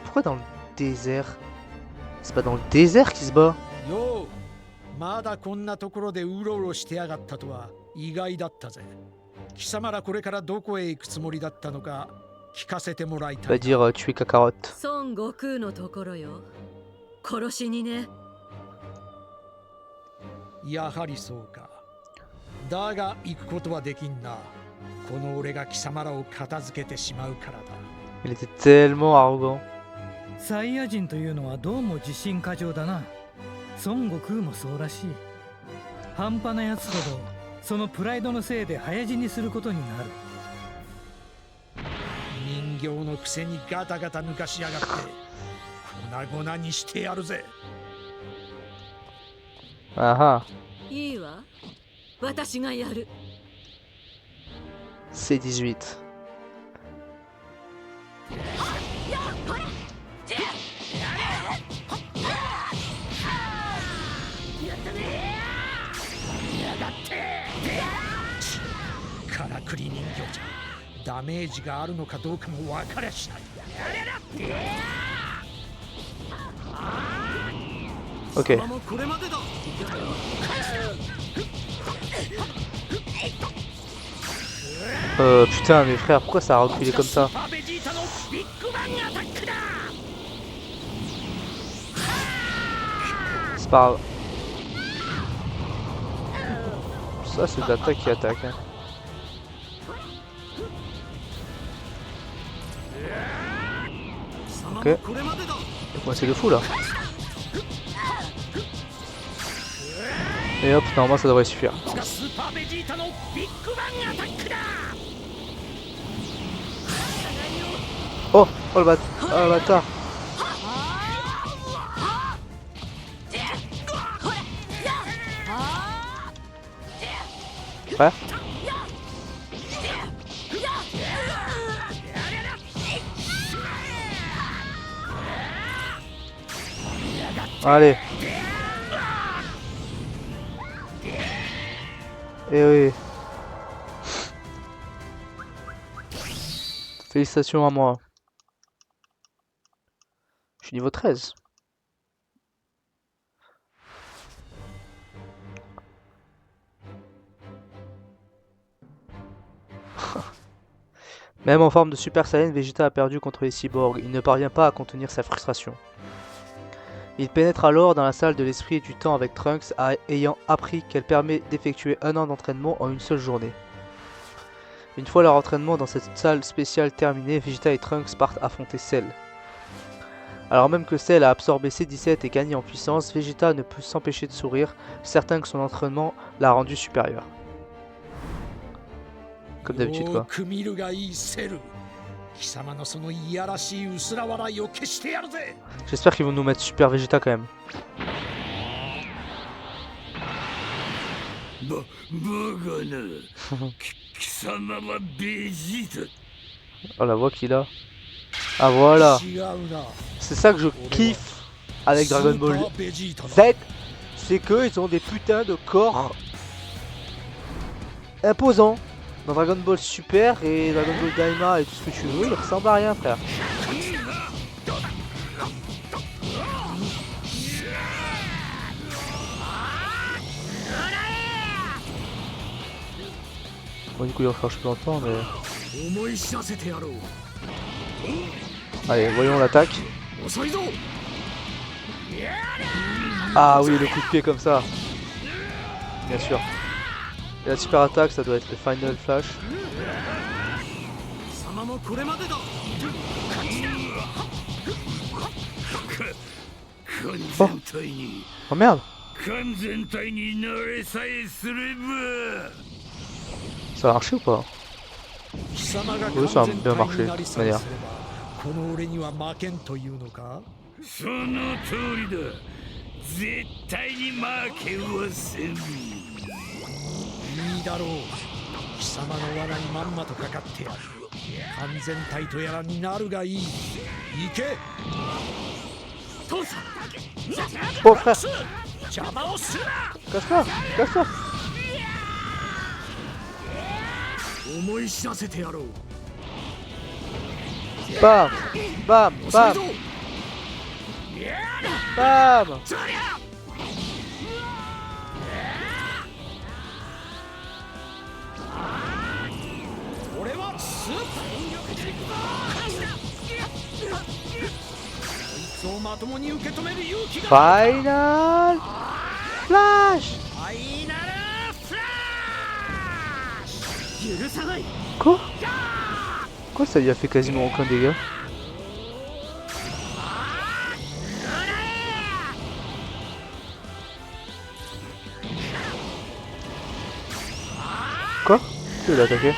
Pourquoi dans le désert? C'est pas dans le désert qu'il se bat? Yo, on va dire tuer Kakarot. Son Goku no tokoro yo. Koroshi ni ne. やはりそうか。だが行くことはできんな。この俺が貴様らを片付けてしまうからだ。Il était tellement arrogant. サイヤ人というのはどうも自信過剰だな。孫悟空もそうらしい。半端なやつほどそのプライドのせいで早死にすることになる。人形のくせにガタガタ抜かしやがって粉々にしてやるぜ。Ah ah. いいわ。私がやる。C18. Ok. Putain, mes frères, pourquoi ça a reculé comme ça? C'est pas grave. Ça, c'est l'attaque qui attaque. Hein. Ok. Il faut essayer de fou là. Et hop, normalement ça devrait suffire. スーパーベジータのビッグバンアタックだ Oh, oh le bâtard. Ouais. Allez. Eh oui. Félicitations à moi. Je suis niveau 13. Même en forme de Super Saiyan, Vegeta a perdu contre les cyborgs. Il ne parvient pas à contenir sa frustration. Il pénètre alors dans la salle de l'esprit et du temps avec Trunks, ayant appris qu'elle permet d'effectuer 1 an d'entraînement en une seule journée. Une fois leur entraînement dans cette salle spéciale terminé, Vegeta et Trunks partent affronter Cell. Alors même que Cell a absorbé C17 et gagné en puissance, Vegeta ne peut s'empêcher de sourire, certain que son entraînement l'a rendu supérieur. Comme d'habitude quoi. J'espère qu'ils vont nous mettre Super Vegeta quand même. Oh la voix qu'il a. Ah voilà. C'est ça que je kiffe avec Dragon Ball Z. C'est qu'ils ont des putains de corps imposants. Dans Dragon Ball Super et Dragon Ball Daima et tout ce que tu veux, ils ressemblent à rien frère. Bon du coup il recharge plus longtemps mais... Allez voyons l'attaque. Ah oui le coup de pied comme ça. Bien sûr. Et la super attaque ça doit être le Final Flash. Oh, oh merde. Ça a marché ou pas? Oui ça a bien marché de toute manière. Oh frère, casse-toi, casse-toi. Bam, bam, bam, bam. Final Flash. Quoi? Quoi ça lui a fait quasiment aucun dégât? Quoi? Qui l'a attaqué?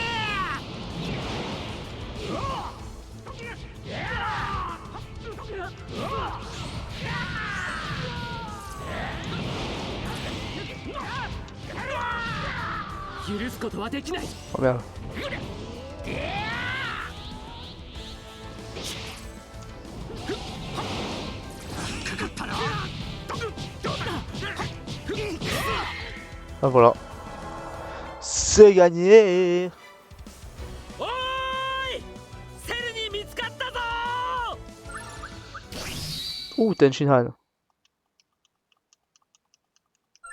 Oh merde. Ah voilà. C'est gagné. Ouh, Tenshinhan.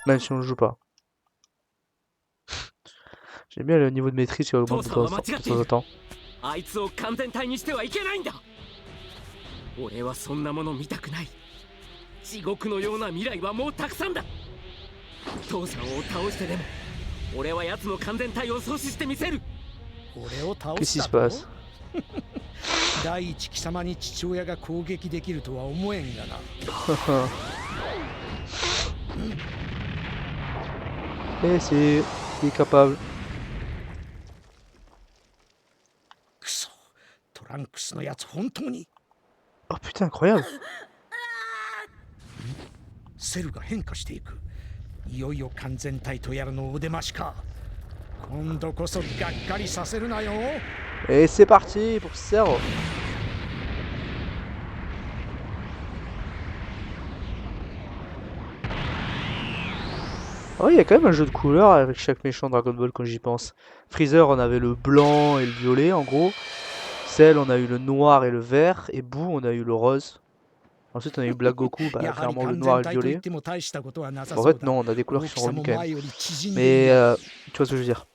Même si on ne joue pas. J'aime bien le niveau de maîtrise qui augmente de temps en temps. Qu'est-ce qui se passe? Et c'est... il est capable. クソ、トランクスのやつ本当に。 Oh putain, incroyable. セルが変化していく。いよいよ完全体とやるのお出ましか。今度こそがっかりさせるなよ。 Et c'est parti pour Cerf. Oh, il y a quand même un jeu de couleurs avec chaque méchant Dragon Ball quand j'y pense. Freezer, on avait le blanc et le violet en gros. Cell, on a eu le noir et le vert. Et Boo, on a eu le rose. Ensuite, on a eu Black Goku, bah, clairement le noir et le violet. En fait, non, on a des couleurs qui sont revenues quand même. Mais tu vois ce que je veux dire.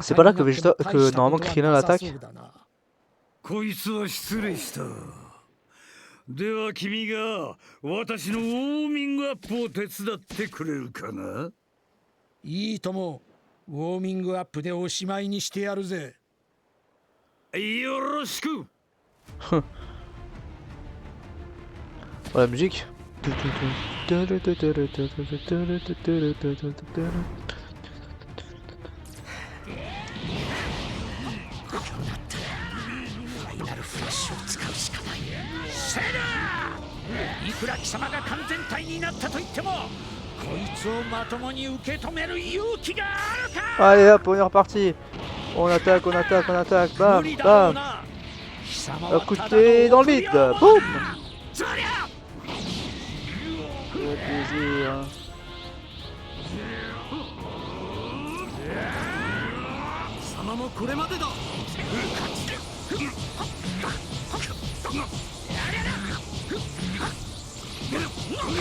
C'est pas là que Vegeta, que normalement Krillin l'attaque. こいつは失礼した。では君が私のウォーミングアップを手伝ってくれるかな？いいとも。ウォーミングアップでおしまいにしてやるぜ。よろしく。Oh, la musique. Allez hop, on est reparti. On attaque, on attaque, on attaque. Bam, bam. Un coup de pied dans le vide. Boum. Quel plaisir.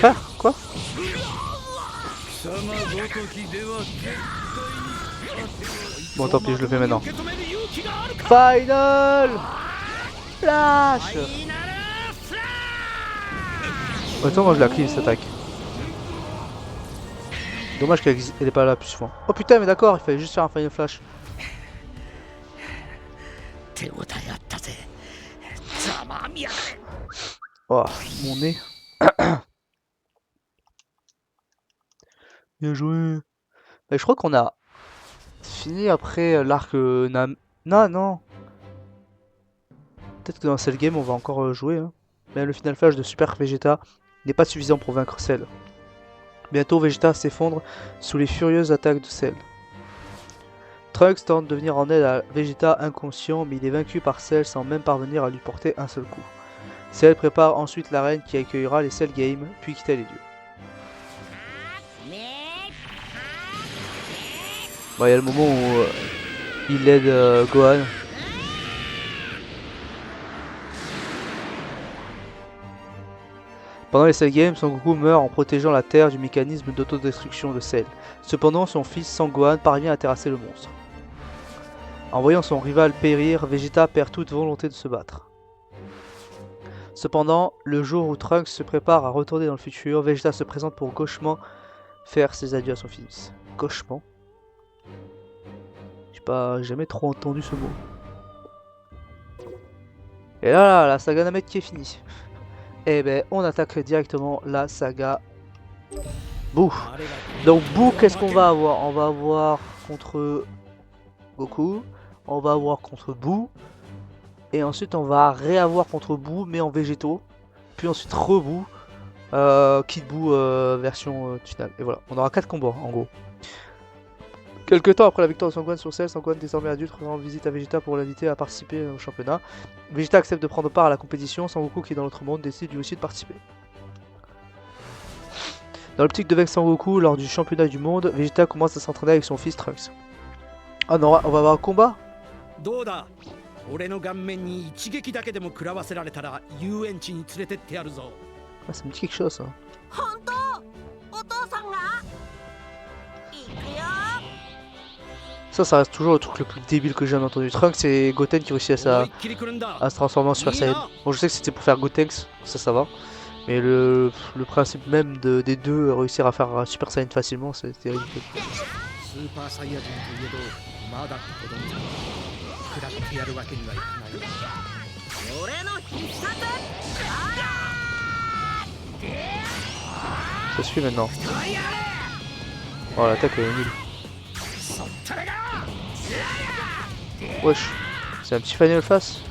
Ah, quoi? Bon, tant pis, je le fais maintenant. Final Flash. Attends, moi je la clean cette attaque. Dommage qu'elle est pas là plus souvent. Oh putain, mais d'accord, il fallait juste faire un Final Flash. Oh, mon nez. Bien joué. Mais je crois qu'on a fini après l'arc Nam... Non. Peut-être que dans Cell Game on va encore jouer. Hein. Mais le Final Flash de Super Vegeta n'est pas suffisant pour vaincre Cell. Bientôt Vegeta s'effondre sous les furieuses attaques de Cell. Trunks tente de venir en aide à Vegeta inconscient, mais il est vaincu par Cell sans même parvenir à lui porter un seul coup. Cell prépare ensuite l'arène qui accueillera les Cell Games, puis quitter les lieux. Bon, il y a le moment où il aide Gohan. Pendant les Cell Games, Son Goku meurt en protégeant la Terre du mécanisme d'autodestruction de Cell. Cependant, son fils Sangohan parvient à terrasser le monstre. En voyant son rival périr, Vegeta perd toute volonté de se battre. Cependant, le jour où Trunks se prépare à retourner dans le futur, Vegeta se présente pour gauchement faire ses adieux à son fils. Gauchement? J'ai pas jamais trop entendu ce mot. Et là, la saga Namek qui est finie. Et ben, on attaque directement la saga Boo. Donc Boo, qu'est-ce qu'on va avoir? On va avoir contre Goku, on va avoir contre Boo, et ensuite on va réavoir contre Boo, mais en végétaux, puis ensuite Reboo, Kid Boo version finale. Et voilà, on aura 4 combats en gros. Quelques temps après la victoire de Sangohan sur Cell, Sangohan désormais adulte rend visite à Vegeta pour l'inviter à participer au championnat. Vegeta accepte de prendre part à la compétition, Sangoku qui est dans l'autre monde décide lui aussi de participer. Dans l'optique de vaincre Sangoku lors du championnat du monde, Vegeta commence à s'entraîner avec son fils Trunks. Ah non, on va avoir un combat. Ah, ça me dit quelque chose ça. Ça reste toujours le truc le plus débile que j'ai jamais entendu. Trunks, c'est Goten qui réussit à se transformer en Super Saiyan. Bon, je sais que c'était pour faire Gotenks, ça va. Mais le principe même des deux, réussir à faire Super Saiyan facilement, c'était ridicule. Ça suffit maintenant. Oh l'attaque elle est nulle. Wesh. C'est un petit Final Face.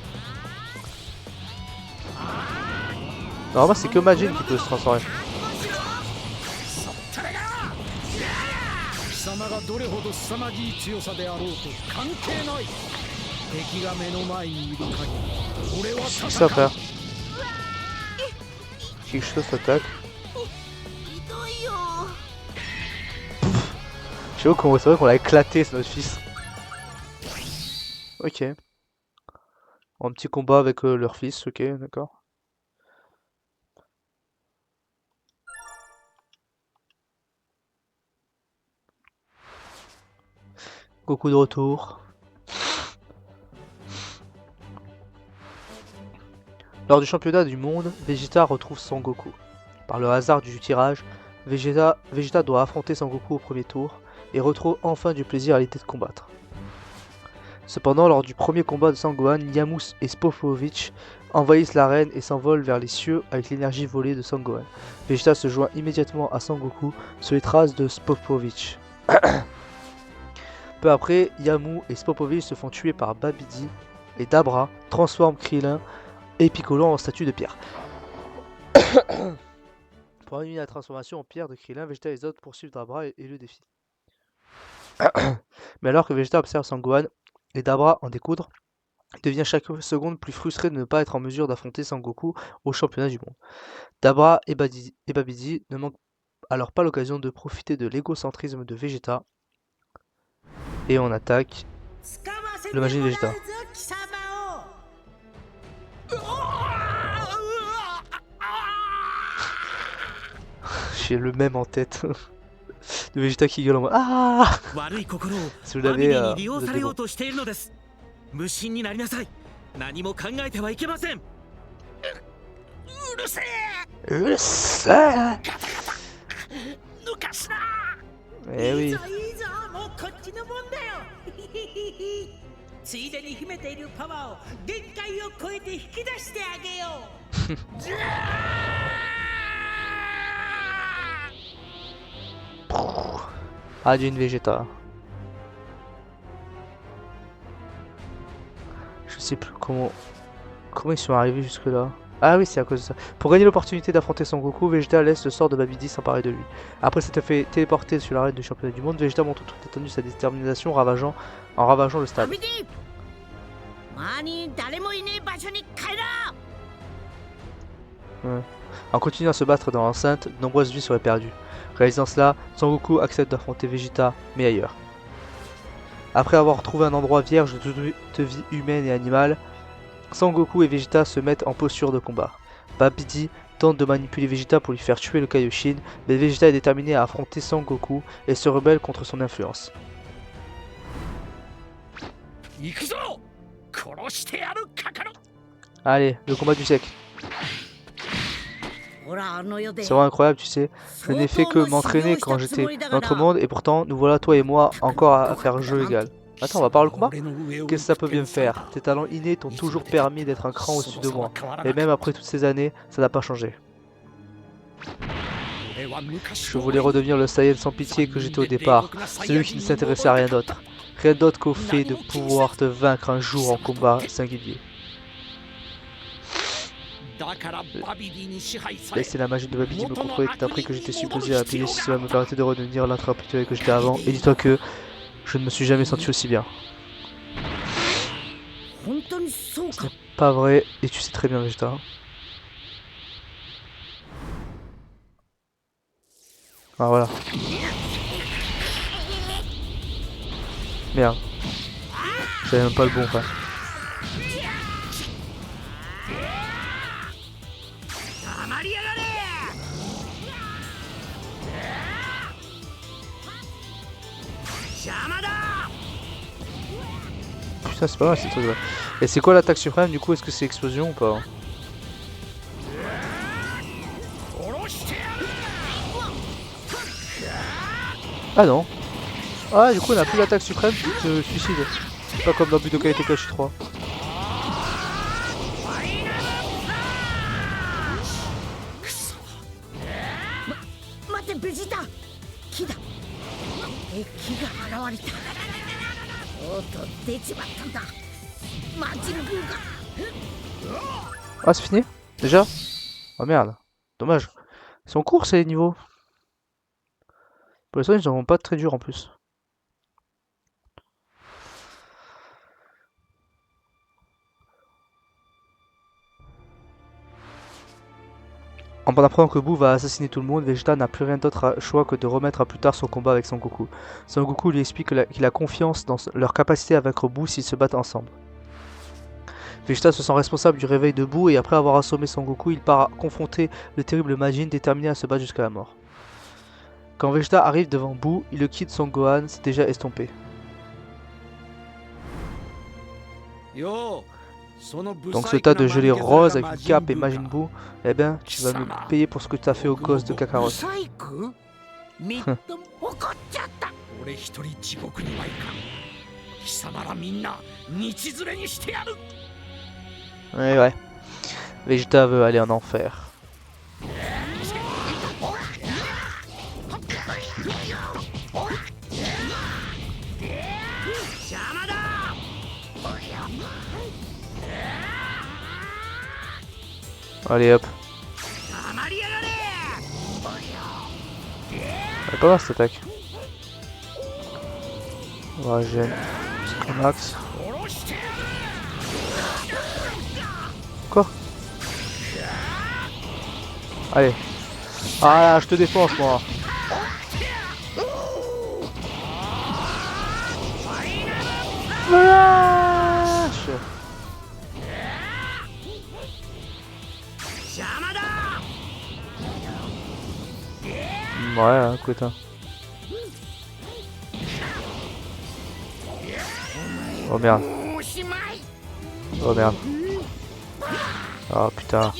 Normalement c'est que Majin qui peut se transformer. 貴様がどれほど凄まじい強さであろうと関係ない。敵が目の前にいる限り俺は C'est ça frère. Quelque chose t'attaque. Je sais pas comment c'est vrai qu'on l'a éclaté, c'est notre fils. Ok. Un petit combat avec leur fils, ok, d'accord. Goku de retour. Lors du championnat du monde, Vegeta retrouve Sangoku. Par le hasard du tirage, Vegeta doit affronter Sangoku au premier tour et retrouve enfin du plaisir à l'idée de combattre. Cependant, lors du premier combat de Sangohan, Yamus et Spopovich envahissent l'arène et s'envolent vers les cieux avec l'énergie volée de Sangohan. Vegeta se joint immédiatement à Sangoku sur les traces de Spopovich. Peu après, Yamu et Spopovich se font tuer par Babidi et Dabra transforment Krillin et Piccolo en statue de pierre. Pour annuler la transformation en pierre de Krillin, Vegeta et les autres poursuivent Dabra et le défient. Mais alors que Vegeta observe Sangohan et Dabra en découdre, il devient chaque seconde plus frustré de ne pas être en mesure d'affronter Sangoku au championnat du monde. Dabra et Babidi ne manquent alors pas l'occasion de profiter de l'égocentrisme de Vegeta. Et on attaque le Majin Vegeta. J'ai le même en tête de Vegeta qui gueule en mode ah. Si vous l'avez, vous êtes bon. 無心になりなさい。何も考えてはいけません。うるせえ。うるせえ。抜かすな。Eh oui. いいぞもうこっちのもんだよ。ついでに秘めているパワーを限界を超えて引き出してあげよう。Adine Vegeta. Je sais plus comment ils sont arrivés jusque là. Ah oui, c'est à cause de ça. Pour gagner l'opportunité d'affronter Son Goku, Vegeta laisse le sort de Babidi s'emparer de lui. Après s'être fait téléporter sur l'arène du championnat du monde, Vegeta montre toute étendue sa détermination en ravageant le stade. Ouais. En continuant à se battre dans l'enceinte, de nombreuses vies seraient perdues. Réalisant cela, Son Goku accepte d'affronter Vegeta, mais ailleurs. Après avoir trouvé un endroit vierge de toute vie humaine et animale, Son Goku et Vegeta se mettent en posture de combat. Babidi tente de manipuler Vegeta pour lui faire tuer le Kaioshin, mais Vegeta est déterminé à affronter Son Goku et se rebelle contre son influence. Allez, le combat du siècle. C'est vraiment incroyable, tu sais. Je n'ai fait que m'entraîner quand j'étais dans notre monde et pourtant nous voilà toi et moi encore à faire jeu égal. Attends, on va parler le combat? Qu'est-ce que ça peut bien me faire? Tes talents innés t'ont toujours permis d'être un cran au-dessus de moi. Et même après toutes ces années, ça n'a pas changé. Je voulais redevenir le Saiyan sans pitié que j'étais au départ, celui qui ne s'intéressait à rien d'autre. Rien d'autre qu'au fait de pouvoir te vaincre un jour en combat singulier. Laissez la magie de Babidi me contrôler tout appris que j'étais supposé appuyer si cela me permettait de redevenir l'intra habituel que j'étais avant. Et dis-toi que je ne me suis jamais senti aussi bien. C'est pas vrai, et tu sais très bien Vegeta. Ah voilà. Merde. J'avais même pas le bon frère. Putain c'est pas mal ces trucs là. Et c'est quoi l'attaque suprême du coup? Est-ce que c'est explosion ou pas? Ah non. Ah du coup on a plus l'attaque suprême qui te suicide. C'est pas comme dans Budokai Tenkaichi 3. てベジータ、木だ。敵が現れた。とうとう出ちまったんだ。魔人ブーが。Ah, c'est fini? Déjà? Oh merde. Dommage. Ils sont courts ces niveaux. Pour l'instant, ils sont pas très durs en plus. En apprenant que Boo va assassiner tout le monde, Vegeta n'a plus rien d'autre choix que de remettre à plus tard son combat avec Son Goku. Son Goku lui explique qu'il a confiance dans leur capacité à vaincre Boo s'ils se battent ensemble. Vegeta se sent responsable du réveil de Boo et après avoir assommé Son Goku, il part confronter le terrible Majin déterminé à se battre jusqu'à la mort. Quand Vegeta arrive devant Boo, il le quitte Son Gohan, c'est déjà estompé. Donc ce tas de gelée rose avec une cape et Majin Buu, eh ben, tu vas me payer pour ce que tu as fait au gosse de Kakarot. Ouais. Vegeta veut aller en enfer. Allez hop. Elle est pas mal cette attaque. On va gêner. Max. Quoi? Allez. Ah là, je te défonce moi. Ouais, écoute. Hein. Oh merde. Oh merde. Oh putain.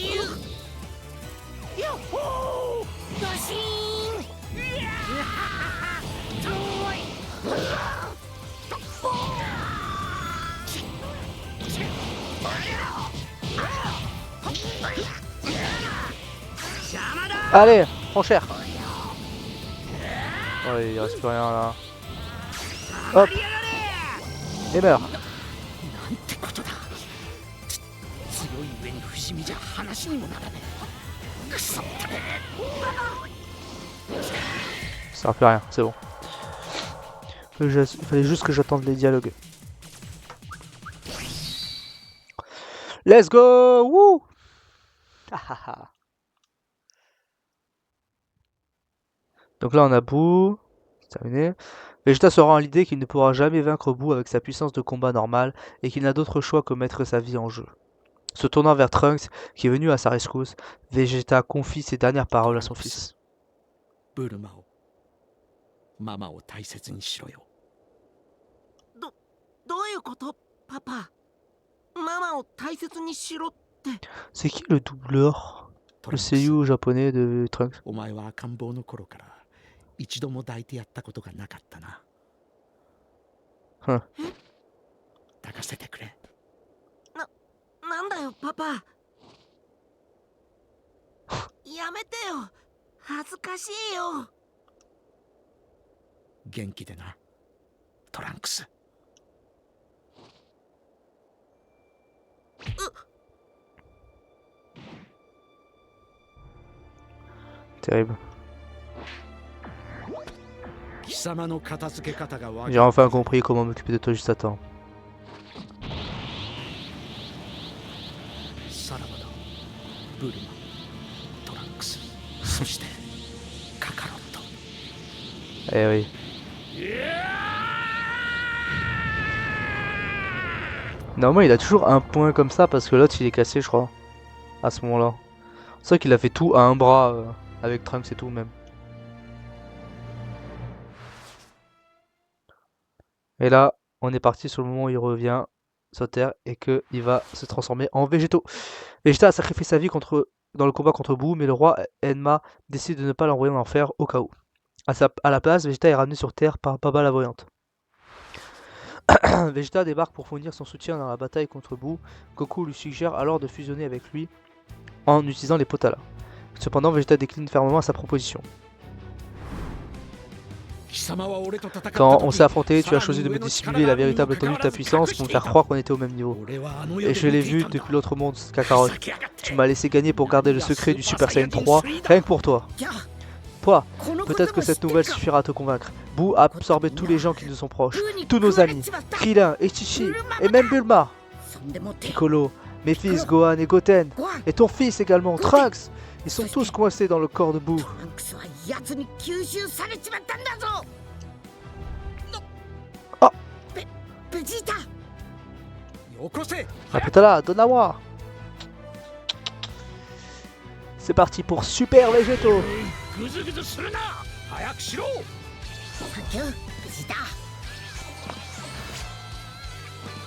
Allez, prends cher. Oh, il reste plus rien là. Hop. Et meurt. Ça sert plus à rien, c'est bon. Il fallait juste que j'attende les dialogues. Let's go! Woo! Donc là on a Boo, c'est terminé. Vegeta se rend à l'idée qu'il ne pourra jamais vaincre Boo avec sa puissance de combat normale et qu'il n'a d'autre choix que mettre sa vie en jeu. Se tournant vers Trunks, qui est venu à sa rescousse, Vegeta confie ses dernières paroles à son fils. C'est qui le doubleur? Le seiyuu japonais de Trunks? 一度も抱いてやったことがなかったな。抱かせてくれ。なんだよパパ。やめてよ。恥ずかしいよ。元気でな、トランクス。Terrible. J'ai enfin compris comment m'occuper de toi juste à temps. Eh oui. Normalement il a toujours un point comme ça parce que l'autre il est cassé je crois. À ce moment là. C'est vrai qu'il a fait tout à un bras avec Trunks et tout même. Et là, on est parti sur le moment où il revient sur Terre et qu'il va se transformer en végétaux. Vegeta a sacrifié sa vie dans le combat contre Boo, mais le roi Enma décide de ne pas l'envoyer en enfer au cas où. À la place, Vegeta est ramené sur Terre par Baba la Voyante. Vegeta débarque pour fournir son soutien dans la bataille contre Boo. Goku lui suggère alors de fusionner avec lui en utilisant les Potala. Cependant, Vegeta décline fermement sa proposition. Quand on s'est affronté, tu as choisi de me dissimuler la véritable étendue de ta puissance pour me faire croire qu'on était au même niveau. Et je l'ai vu depuis l'autre monde, Kakarot. Tu m'as laissé gagner pour garder le secret du Super Saiyan 3, rien que pour toi. Toi, peut-être que cette nouvelle suffira à te convaincre. Boo a absorbé tous les gens qui nous sont proches, tous nos amis, Krillin, Ichichi, et même Bulma. Piccolo, mes fils Gohan et Goten, et ton fils également, Trunks. Ils sont tous coincés dans le corps de Boo. Oh, Apetala, Donawa. C'est parti pour Super Végétaux.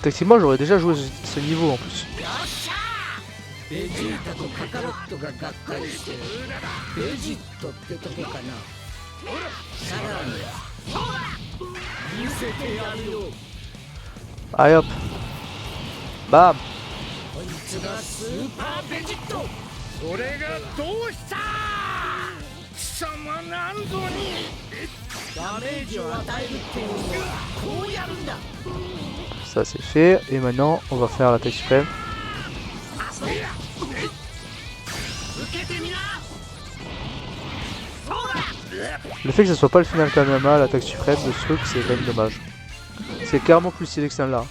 Effectivement, j'aurais déjà joué ce niveau en plus. Allez hop. Bam. Ça c'est fait, et maintenant on va faire l'attaque suprême. Le fait que ce soit pas le final Kamehameha, l'attaque suprême de ce truc, c'est quand même dommage. C'est clairement plus stylé que celle-là.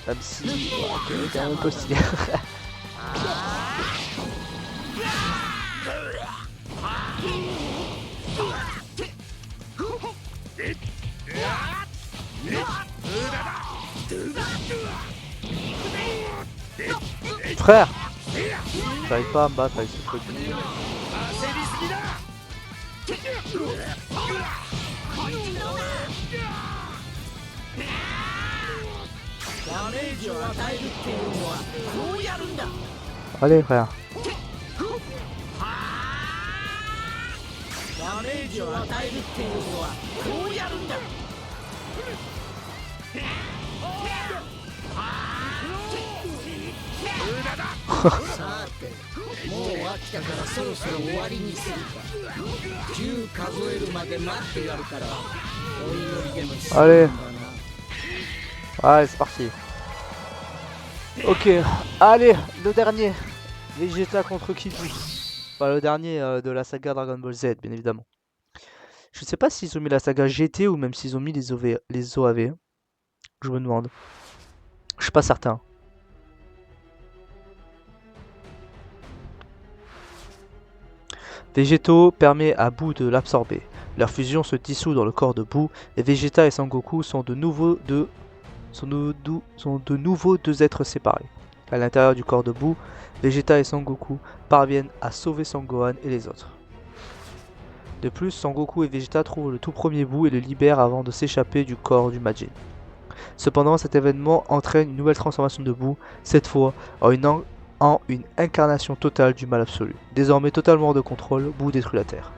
Même si, c'est quand même un peu stylé. Frère, j'arrive pas à me battre avec ce truc. Allez frère. Allez. Allez, c'est parti. Ok, allez, le dernier. Vegeta contre Kid Buu. Enfin, le dernier de la saga Dragon Ball Z, bien évidemment. Je sais pas s'ils ont mis la saga GT ou même s'ils ont mis les OAV. Je me demande. Je suis pas certain. Végétaux permet à Buu de l'absorber. Leur fusion se dissout dans le corps de Buu et Vegeta et Sangoku sont de nouveau deux êtres séparés. À l'intérieur du corps de Buu, Vegeta et Sangoku parviennent à sauver Sangohan et les autres. De plus, Sangoku et Vegeta trouvent le tout premier Buu et le libèrent avant de s'échapper du corps du Majin. Cependant, cet événement entraîne une nouvelle transformation de Buu, cette fois en une incarnation totale du mal absolu. Désormais totalement hors de contrôle, Buu détruit la Terre.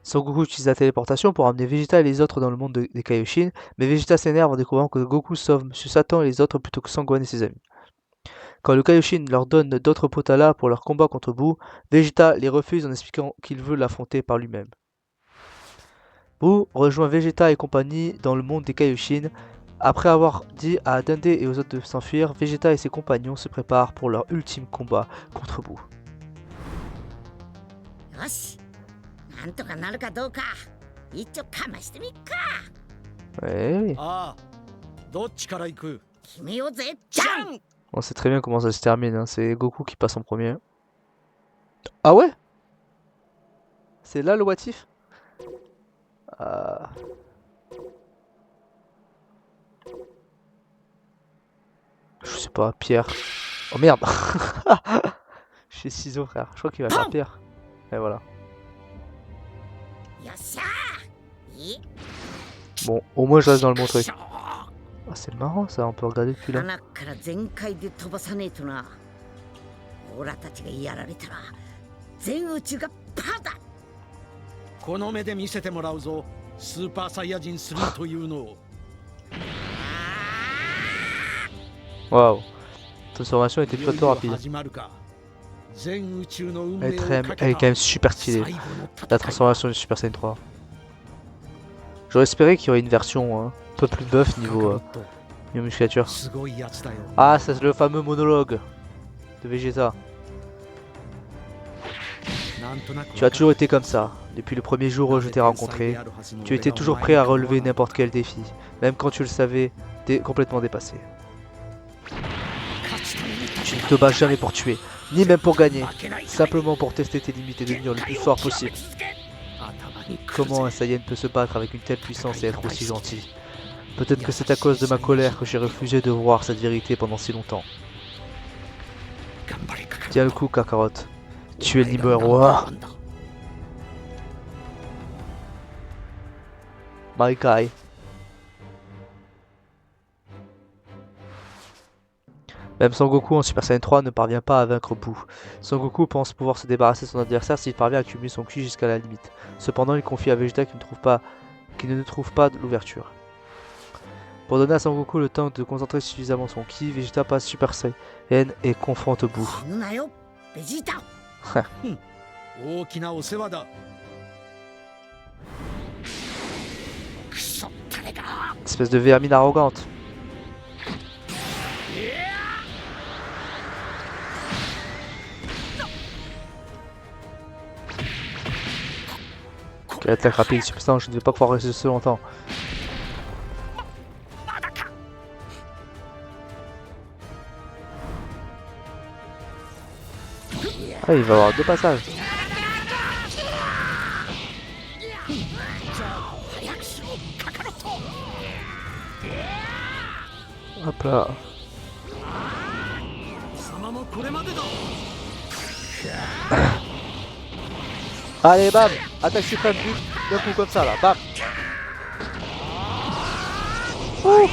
Sangoku utilise la téléportation pour amener Vegeta et les autres dans le monde des Kaioshin, mais Vegeta s'énerve en découvrant que Goku sauve Monsieur Satan et les autres plutôt que Sangohan et ses amis. Quand le Kaioshin leur donne d'autres Potala pour leur combat contre Buu, Vegeta les refuse en expliquant qu'il veut l'affronter par lui-même. Buu rejoint Vegeta et compagnie dans le monde des Kaioshin. Après avoir dit à Dende et aux autres de s'enfuir, Vegeta et ses compagnons se préparent pour leur ultime combat contre Buu. Ouais. On sait très bien comment ça se termine, hein. C'est Goku qui passe en premier. Ah ouais? C'est là le what if? Je sais pas, Pierre. Oh merde. Je suis ciseaux frère, je crois qu'il va faire Pierre. Et voilà. Bon, au moins je reste dans le bon truc. Ah, c'est marrant ça, on peut regarder depuis là. Waouh, transformation était plutôt rapide. Elle est quand même super stylée. La transformation du Super Saiyan 3. J'aurais espéré qu'il y aurait une version un peu plus buff niveau musculature. Ah, c'est le fameux monologue de Vegeta. Tu as toujours été comme ça. Depuis le premier jour où je t'ai rencontré, tu étais toujours prêt à relever n'importe quel défi, même quand tu le savais complètement dépassé. Tu ne te bats jamais pour tuer, ni même pour gagner, simplement pour tester tes limites et devenir le plus fort possible. Comment un Saiyan peut se battre avec une telle puissance et être aussi gentil? Peut-être que c'est à cause de ma colère que j'ai refusé de voir cette vérité pendant si longtemps. Tiens le coup, Kakarot. Tu es le numéro 1. Marikai. Même Sangoku en Super Saiyan 3 ne parvient pas à vaincre Buu. Sangoku pense pouvoir se débarrasser de son adversaire s'il parvient à cumuler son ki jusqu'à la limite. Cependant, il confie à Vegeta qu'il ne trouve pas l'ouverture. Pour donner à Sangoku le temps de concentrer suffisamment son ki, Vegeta passe Super Saiyan et confronte Buu. Espèce de vermine arrogante. Quelle attaque rapide, substance, je ne vais pas pouvoir rester si longtemps. Ah, il va y avoir 2 passages. Hop là. Allez, bam! Attaque suprême, d'un coup comme ça là, bam! Ouh.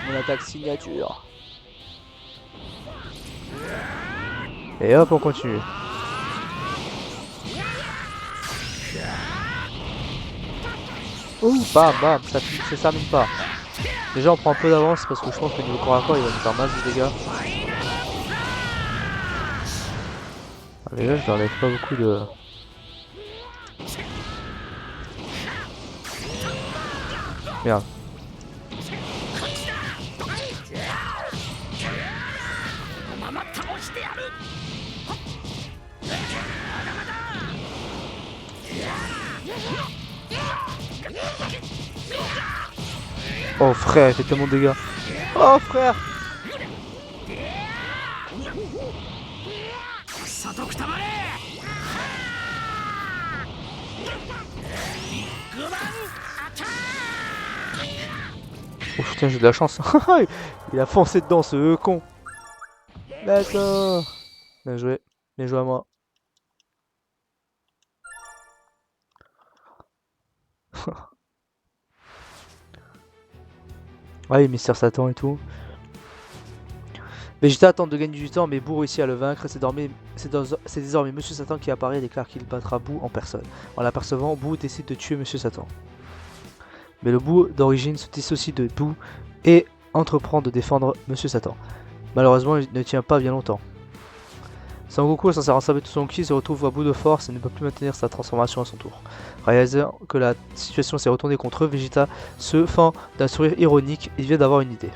Mon attaque signature. Et hop, on continue. Ouh, bam, bam, ça s'amène pas. Déjà, on prend un peu d'avance parce que je pense que niveau corps à corps, il va nous faire masse de dégâts. Allez, là, je n'enlève pas beaucoup de... Merde. Oh frère, il fait tellement de dégâts. Oh frère. Oh putain, j'ai de la chance. Il a foncé dedans ce con. D'accord. Bien joué. Bien joué à moi. Ouais, Mister Satan et tout. Vegeta tente de gagner du temps, mais Buu réussit à le vaincre. C'est désormais Monsieur Satan qui apparaît et déclare qu'il battra Buu en personne. En l'apercevant, Buu décide de tuer Monsieur Satan. Mais le Buu d'origine se dissocie de Buu et entreprend de défendre Monsieur Satan. Malheureusement, il ne tient pas bien longtemps. Sangoku, censé rassembler tout son ki, se retrouve à bout de force et ne peut plus maintenir sa transformation à son tour. Réalisant que la situation s'est retournée contre eux, Vegeta se fend d'un sourire ironique et vient d'avoir une idée.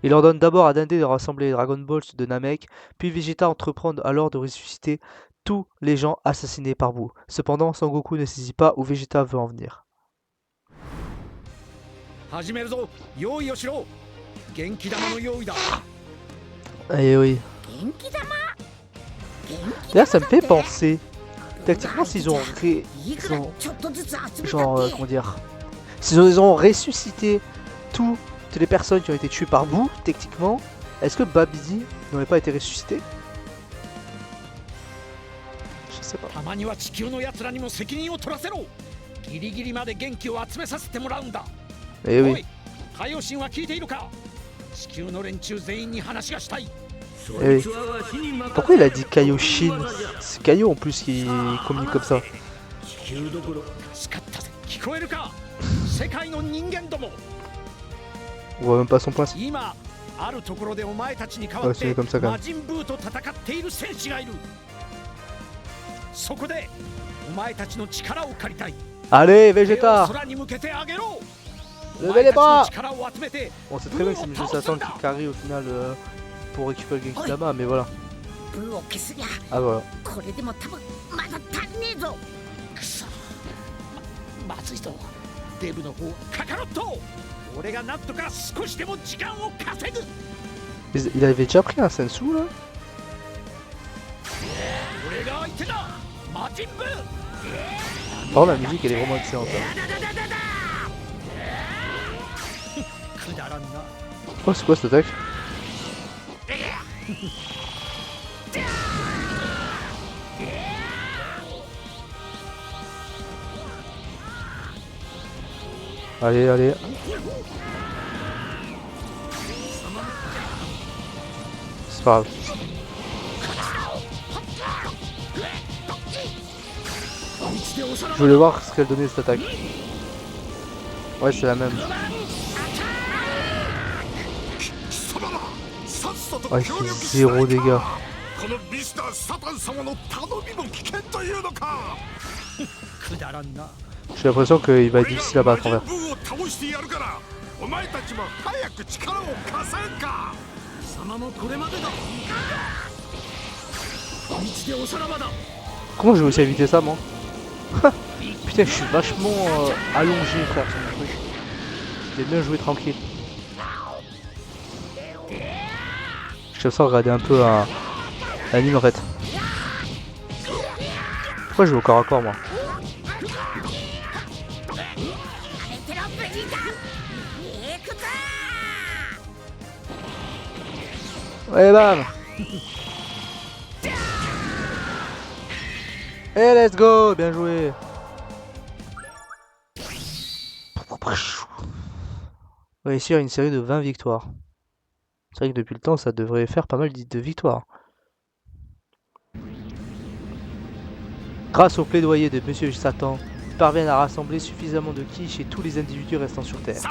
Il ordonne d'abord à Dende de rassembler les Dragon Balls de Namek, puis Vegeta entreprend alors de ressusciter tous les gens assassinés par Buu. Cependant, Sangoku ne saisit pas où Vegeta veut en venir. Eh oui. D'ailleurs, ça me fait penser. Tactiquement, s'ils ont comment dire, s'ils ont ressuscité toutes les personnes qui ont été tuées par Buu, techniquement, est-ce que Babidi n'aurait pas été ressuscité? Je sais pas. Eh oui. Eh oui. Pourquoi il a dit Kaioshin? C'est Kaio en plus qui communique comme ça. On voit même pas son point. Ouais, c'est comme ça quand même. Allez, Vegeta! Levez les bras! On sait très bien que c'est M. Satan qui carry au final pour récupérer le Genkidama, mais voilà. Ah voilà. Il avait déjà pris un Sensu là? Oh, la musique elle est vraiment excellente. Oh, c'est quoi cette attaque? Allez, allez. C'est pas grave. Je voulais voir ce qu'elle donnait cette attaque. Ouais, c'est la même. Ouais, il fait 0 dégâts. J'ai l'impression qu'il va être difficile à battre en vrai. Comment j'ai réussi à éviter ça moi? Putain, je suis vachement allongé frère sur mon truc. J'ai bien joué tranquille. Je sens regarder un peu l'anime en fait. Pourquoi je joue au corps à corps moi? Ouais bam. Et let's go, bien joué. Réussir une série de 20 victoires. C'est vrai que depuis le temps, ça devrait faire pas mal de victoires. Grâce au plaidoyer de Monsieur Satan, ils parviennent à rassembler suffisamment de ki chez tous les individus restant sur Terre.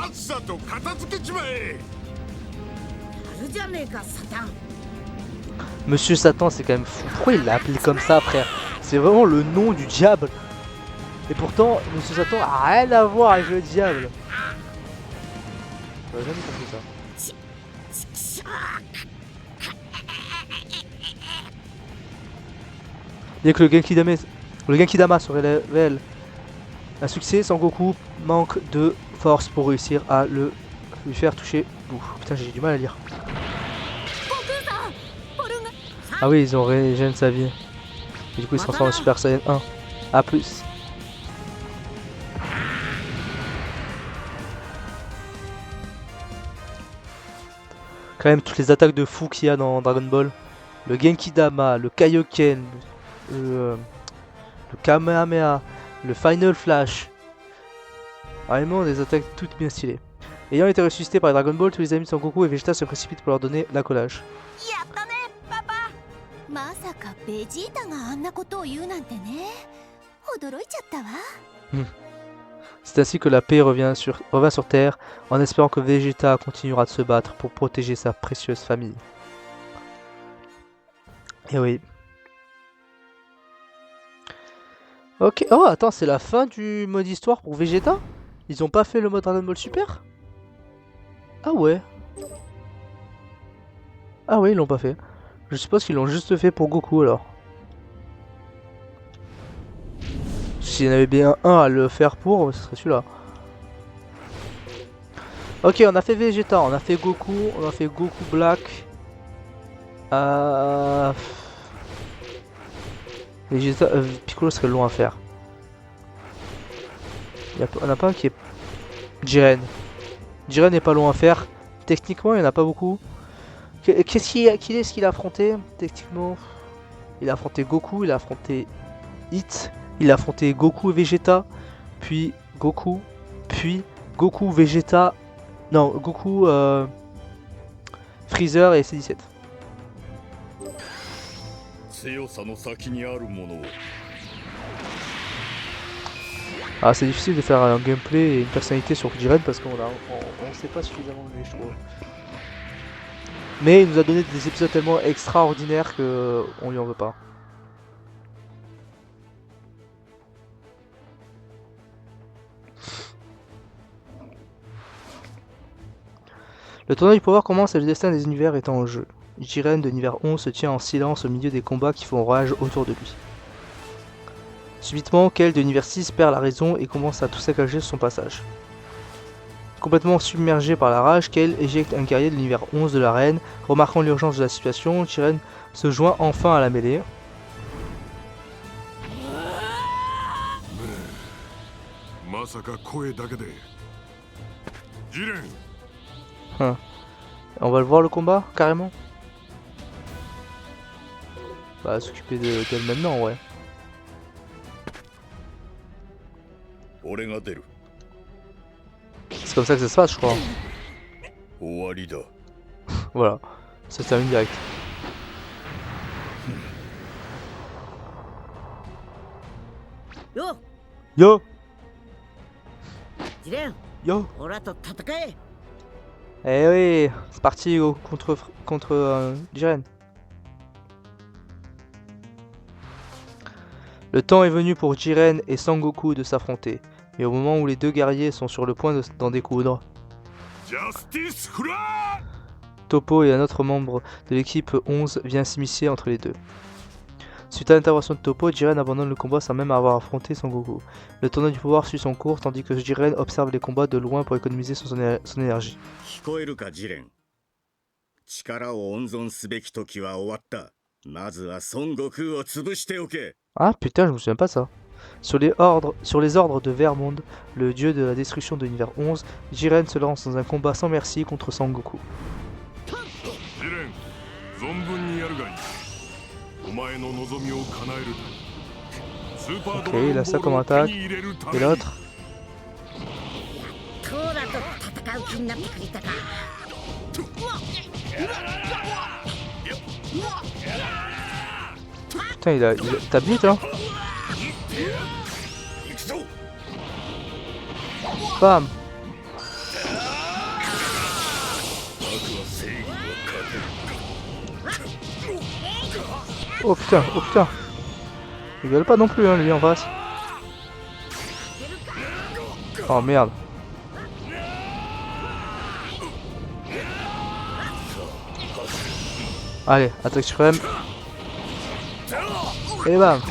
Monsieur Satan, c'est quand même fou. Pourquoi il l'a appelé comme ça, frère? C'est vraiment le nom du diable. Et pourtant, Monsieur Satan a rien à voir avec le diable. J'aurais jamais compris ça. Dès que le Genkidama se révèle un succès, Sangoku manque de force pour réussir à lui faire toucher. Ouf, putain, j'ai du mal à lire. Ah oui, ils ont régénéré sa vie. Et du coup, il se transforme en Super Saiyan 1. A plus. Quand même, toutes les attaques de fou qu'il y a dans Dragon Ball. Le Genkidama, le Kaioken, le Kamehameha, le Final Flash. Vraiment des attaques toutes bien stylées. Ayant été ressuscité par les Dragon Ball, tous les amis de Sangoku et Vegeta se précipitent pour leur donner l'accolage. C'est ainsi que la paix revient sur Terre, en espérant que Vegeta continuera de se battre pour protéger sa précieuse famille. Et oui. Ok, oh attends, c'est la fin du mode histoire pour Vegeta? Ils ont pas fait le mode Dragon Ball Super? Ah ouais. Ah ouais, ils l'ont pas fait. Je suppose qu'ils l'ont juste fait pour Goku alors. S'il y en avait bien un à le faire pour, ce serait celui-là. Ok, on a fait Vegeta, on a fait Goku, on a fait Goku Black. Vegeta, Piccolo serait long à faire. On n'a pas un qui est... Jiren. Jiren n'est pas long à faire. Techniquement, il n'y en a pas beaucoup. Qui est-ce qu'il a affronté? Techniquement, il a affronté Goku, il a affronté Hit, il a affronté Goku et Vegeta, puis Goku, Vegeta, non, Goku, Freezer et C17. Ah, c'est difficile de faire un gameplay et une personnalité sur Jiren parce qu'on ne sait pas suffisamment de lui, je trouve. Mais il nous a donné des épisodes tellement extraordinaires que on lui en veut pas. Le tournoi du pouvoir commence et le destin des univers est en jeu. Jiren de l'univers 11 se tient en silence au milieu des combats qui font rage autour de lui. Subitement, Kel de l'univers 6 perd la raison et commence à tout saccager sur son passage. Complètement submergé par la rage, Kel éjecte un guerrier de l'univers 11 de l'arène. Remarquant l'urgence de la situation, Jiren se joint enfin à la mêlée. On va le voir le combat, carrément. On va s'occuper d'elle maintenant, ouais. C'est comme ça que ça se passe, je crois. Voilà, ça se termine direct. Yo Yo Jiren, Yo 俺と戦え。 Eh oui, c'est parti Hugo, contre Jiren. Le temps est venu pour Jiren et Sangoku de s'affronter, mais au moment où les deux guerriers sont sur le point d'en découdre, Toppo et un autre membre de l'équipe 11 vient s'immiscer entre les deux. Suite à l'intervention de Toppo, Jiren abandonne le combat sans même avoir affronté Sangoku. Le tournoi du pouvoir suit son cours tandis que Jiren observe les combats de loin pour économiser son énergie. Ah putain, je me souviens pas de ça. Sur les ordres de Vermond, le dieu de la destruction de l'univers 11, Jiren se lance dans un combat sans merci contre Sangoku. Ok, il a ça comme attaque. Et l'autre? Putain, il t'habite hein. Bam. Oh putain, oh putain. Il gueule pas non plus hein, lui en face. Oh merde. Allez, attaque suprême. Et bam.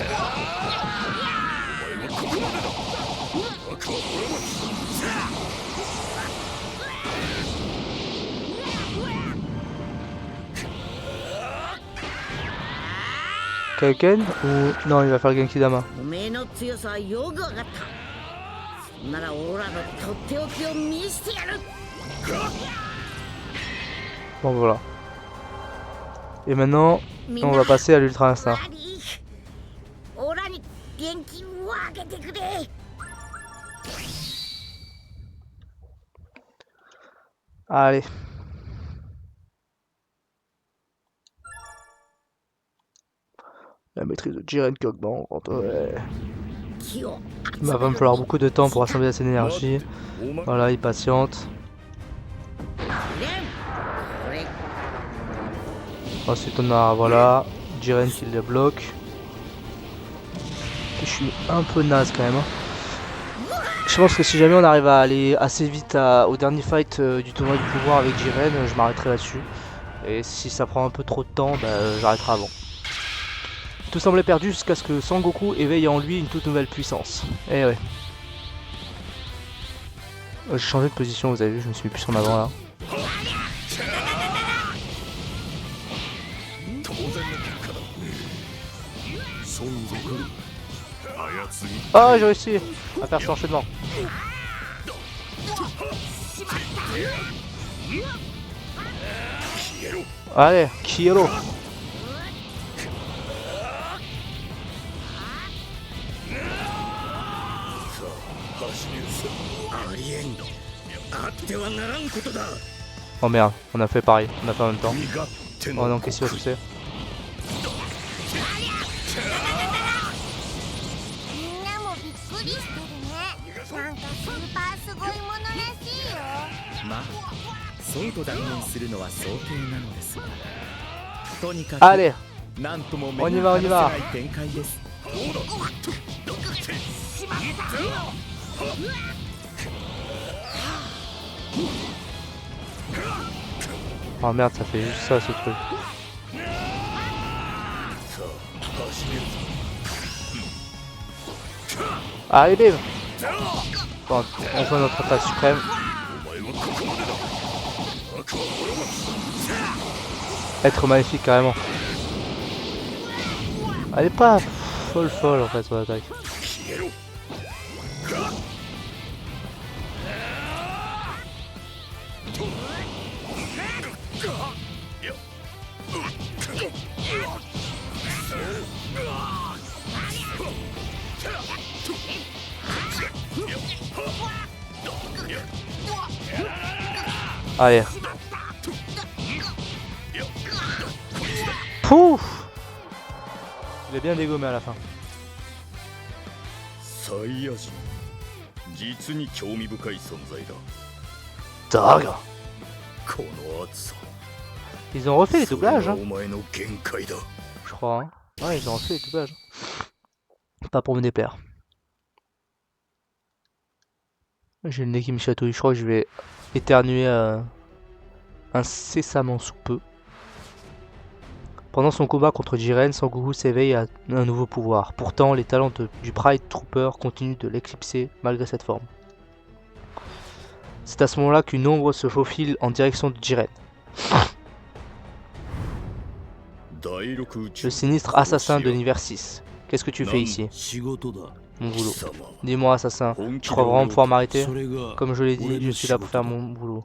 Kaioken ou... Non, il va faire Genki Dama. Bon voilà. Et maintenant, on va passer à l'Ultra Instinct. Allez. La maîtrise de Jiren qui augmente. Ouais. Il va me falloir beaucoup de temps pour assembler assez d'énergie. Voilà, il patiente. Ensuite on a voilà Jiren qui le bloque. Je suis un peu naze quand même. Je pense que si jamais on arrive à aller assez vite au dernier fight du tournoi du pouvoir avec Jiren, je m'arrêterai là-dessus. Et si ça prend un peu trop de temps, bah, j'arrêterai avant. Tout semblait perdu jusqu'à ce que Sangoku éveille en lui une toute nouvelle puissance. Eh ouais. J'ai changé de position, vous avez vu, je me suis mis plus en avant là. Ah, j'ai réussi à faire son enchaînement. Allez, Kiero. Oh merde, on a fait pareil, on a fait en même temps. Oh non, qu'est-ce qu'il va pousser? Allez, on y va, on y va. Oh merde, ça fait juste ça ce truc. Allez bim. Bon, on voit notre attaque suprême. Être maléfique carrément. Elle est pas folle en fait son attaque. Allez. Pouf. Il est bien dégommé à la fin. Daga. Ils ont refait les doublages hein. Je crois hein. Ouais ils ont refait les doublages. Pas pour me déplaire. J'ai le nez qui me chatouille, je crois que je vais éternuer incessamment sous peu. Pendant son combat contre Jiren, Sangoku s'éveille à un nouveau pouvoir. Pourtant, les talents du Pride Trooper continuent de l'éclipser malgré cette forme. C'est à ce moment-là qu'une ombre se faufile en direction de Jiren. Le sinistre assassin de l'univers 6. Qu'est-ce que tu fais ici? Mon boulot. Dis-moi assassin, tu crois vraiment pouvoir m'arrêter? Comme je l'ai dit, je suis là pour faire mon boulot.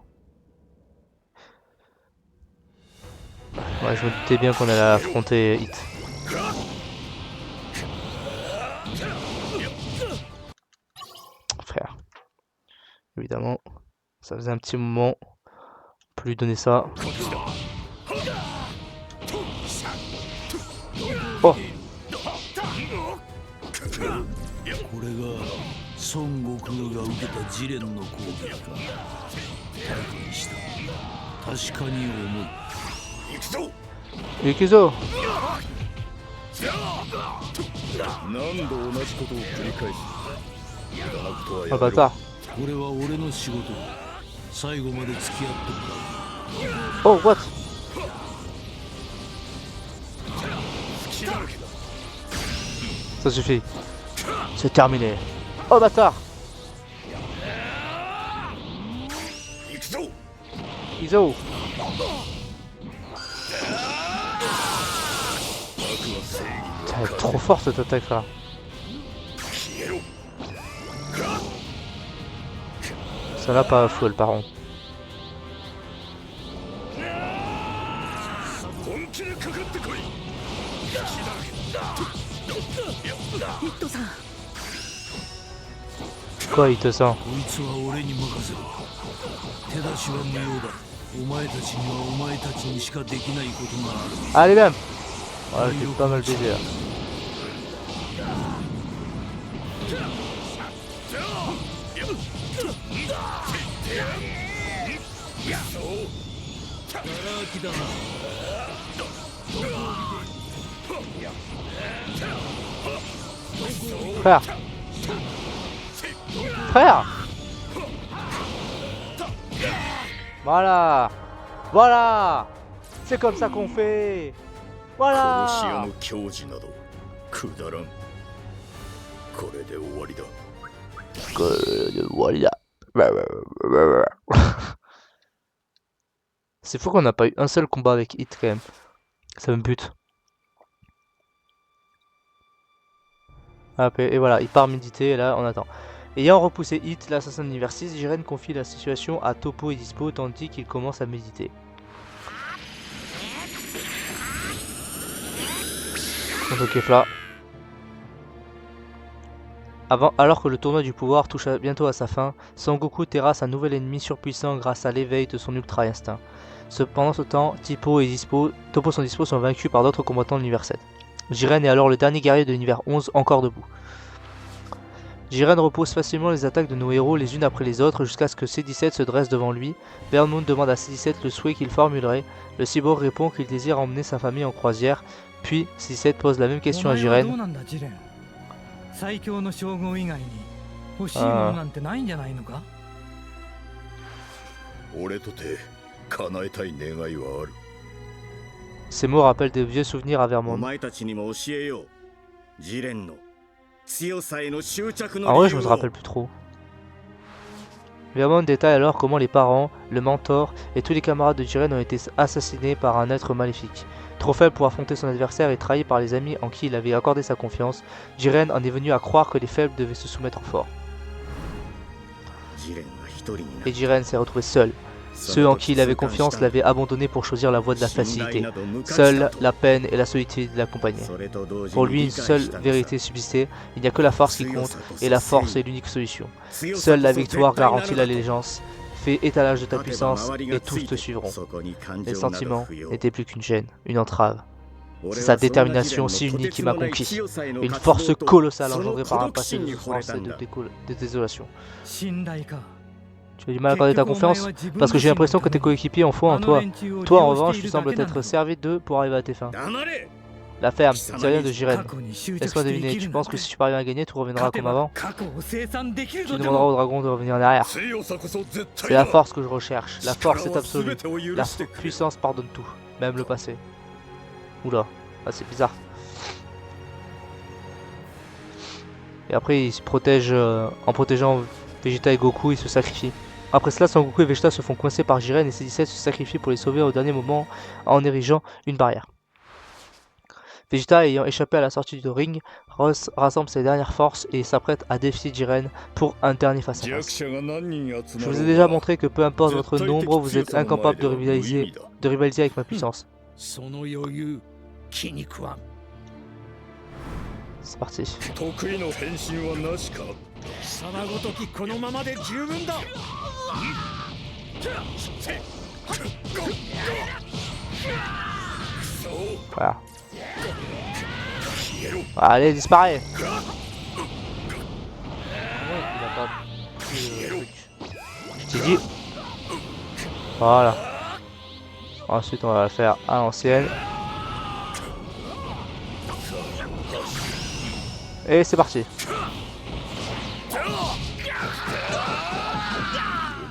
Ouais, je me doutais bien qu'on allait affronter Hit. Frère. Évidemment, ça faisait un petit moment. On peut lui donner ça. Oh! Ikizo! Ah bâtard! Oh what? Ça suffit. C'est terminé. Oh bâtard! Izo! Ça va être trop fort cette attaque là. Ça n'a pas full par contre. Quoi il te sent? Allez même. Ouais, j'ai pas mal baisé là. Frère. Frère. Voilà. Voilà. C'est comme ça qu'on fait. Voilà. C'est fou qu'on n'a pas eu un seul combat avec Hit quand même. Ça me bute. Après, et voilà, il part méditer et là on attend. Ayant repoussé Hit, l'assassin de l'univers 6, Jiren confie la situation à Toppo et Dispo tandis qu'il commence à méditer. Ok, Fla. Alors que le tournoi du pouvoir touche bientôt à sa fin, Sangoku terrasse un nouvel ennemi surpuissant grâce à l'éveil de son ultra instinct. Pendant ce temps, Toppo et Dispo sont vaincus par d'autres combattants de l'univers 7. Jiren est alors le dernier guerrier de l'univers 11 encore debout. Jiren repose facilement les attaques de nos héros les unes après les autres jusqu'à ce que C-17 se dresse devant lui. Burnmoon demande à C-17 le souhait qu'il formulerait. Le cyborg répond qu'il désire emmener sa famille en croisière. Puis C-17 pose la même question à Jiren. 叶えたい願いはある。 Ces mots rappellent des vieux souvenirs à お Vermont. 前たちにも教えよう。ジレンの強さへの執着 En の vrai, 理 je 由 me を。 rappelle plus trop. Vermont détaille alors comment les parents, le mentor et tous les camarades de Jiren ont été assassinés par un être maléfique. Trop faible pour affronter son adversaire et trahi par les amis en qui il avait accordé sa confiance, Jiren en est venu à croire que les faibles devaient se soumettre aux forts. ジレンが一人にな Et Jiren s'est retrouvé seul. Ceux en qui il avait confiance l'avaient abandonné pour choisir la voie de la facilité. Seule la peine et la solitude l'accompagnaient. それと同時に Pour lui, 理 une 解 seule したのさ vérité subsistait, il n'y a que la force qui compte, et la force est l'unique solution. Seule la victoire garantit l'allégeance. Fais étalage de ta puissance, et tous te suivront. Les sentiments n'étaient plus qu'une gêne, une entrave. C'est sa détermination si unique qui m'a conquis. Une force colossale engendrée par un passé de souffrance et de désolation. 信頼か Tu as du mal à accorder ta confiance parce que j'ai l'impression que tes coéquipiers ont foi en toi. Toi, en revanche, tu sembles t'être servi d'eux pour arriver à tes fins. 黙れ。 La ferme, c'est rien de Jiren. 過去に執着 Laisse-moi して生 deviner, き tu るな penses que si tu parviens à gagner, tout reviendra 勝て comme ば avant? 過去を清算できる Tu ぞで demanderas も au dragon de revenir en arrière. 強さこそ絶 C'est 対 la だ。 force que je recherche. La force est absolue. 力は全てを La 許してくれ。 puissance pardonne tout, même le passé. Oula, ah, c'est bizarre. Et après, il se protège en protégeant Vegeta et Goku, il se sacrifie. Après cela, Son Goku et Vegeta se font coincer par Jiren et C17 se sacrifie pour les sauver au dernier moment en érigeant une barrière. Vegeta, ayant échappé à la sortie du ring, rassemble ses dernières forces et s'apprête à défier Jiren pour un dernier face à 弱 face. 者が何人集 Je ま vous ろ ai う déjà が montré que peu importe votre nombre, vous êtes incapable de rivaliser avec ma puissance. その余裕気に食わん。 C'est parti. 得意の変身はなしか。貴様ごときこのままで十分だ。 Voilà. Allez, disparaît. Il a pas pris le truc. Je t'ai dit. Voilà. Ensuite, on va la faire à l'ancienne. Et c'est parti.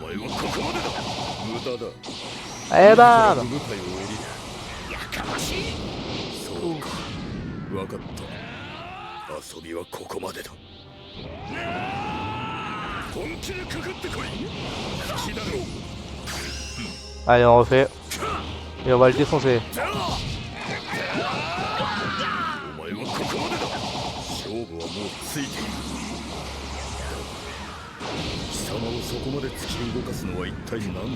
お前はここまでだ。無駄だ。 Et bam. 部隊を降りる。やかましい。そうか。わかった。遊びはここまでだ。本気でかかってこい。好きだろう。 Allez, on refait. Et on va le défoncer. お前はここまでだ。勝負はもうついている。貴様をそこまで突き動かすのは一体何だよ。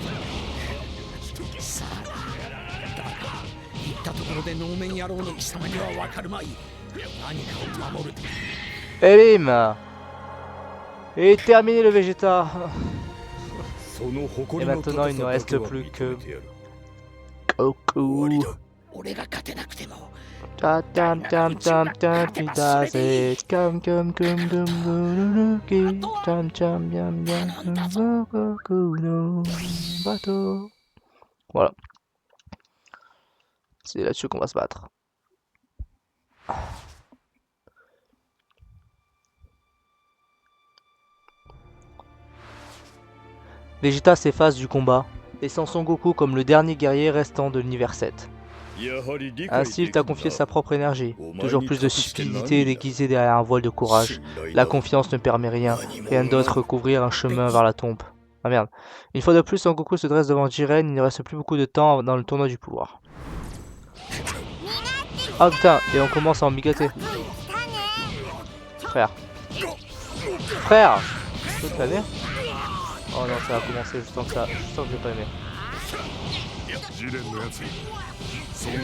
さあだが言ったところで能面野郎の貴様には分かるまい。何かを守る。 Et bim. Et terminé le Vegeta. その誇 Et りの maintenant, il ne 高さだ reste けは plus 認 que めてやる。 Goku. 俺が勝てなくても Ta tam tam tam tam tu does it. Comme Guruki. Tam tam bien bien comme Goku no bateau. Voilà. C'est là-dessus qu'on va se battre. Vegeta s'efface du combat, laissant Son Goku comme le dernier guerrier restant de l'univers 7. やはり理解 Ainsi, il で t'a きる confié な。 sa propre énergie. Toujours plus de stupidité déguisée derrière un voile de courage. La confiance ne permet rien, rien d'autre recouvrir un chemin vers la tombe. Ah merde. Une fois de plus, Son Goku se dresse devant Jiren, il ne reste plus beaucoup de temps dans le tournoi du pouvoir. Ah putain, et on commence à en migater. Frère. Frère. Tu peux te calmer? Oh non, ça a commencé juste tant que ça. Juste tant que j'ai pas aimé. ジレンのやつ、孫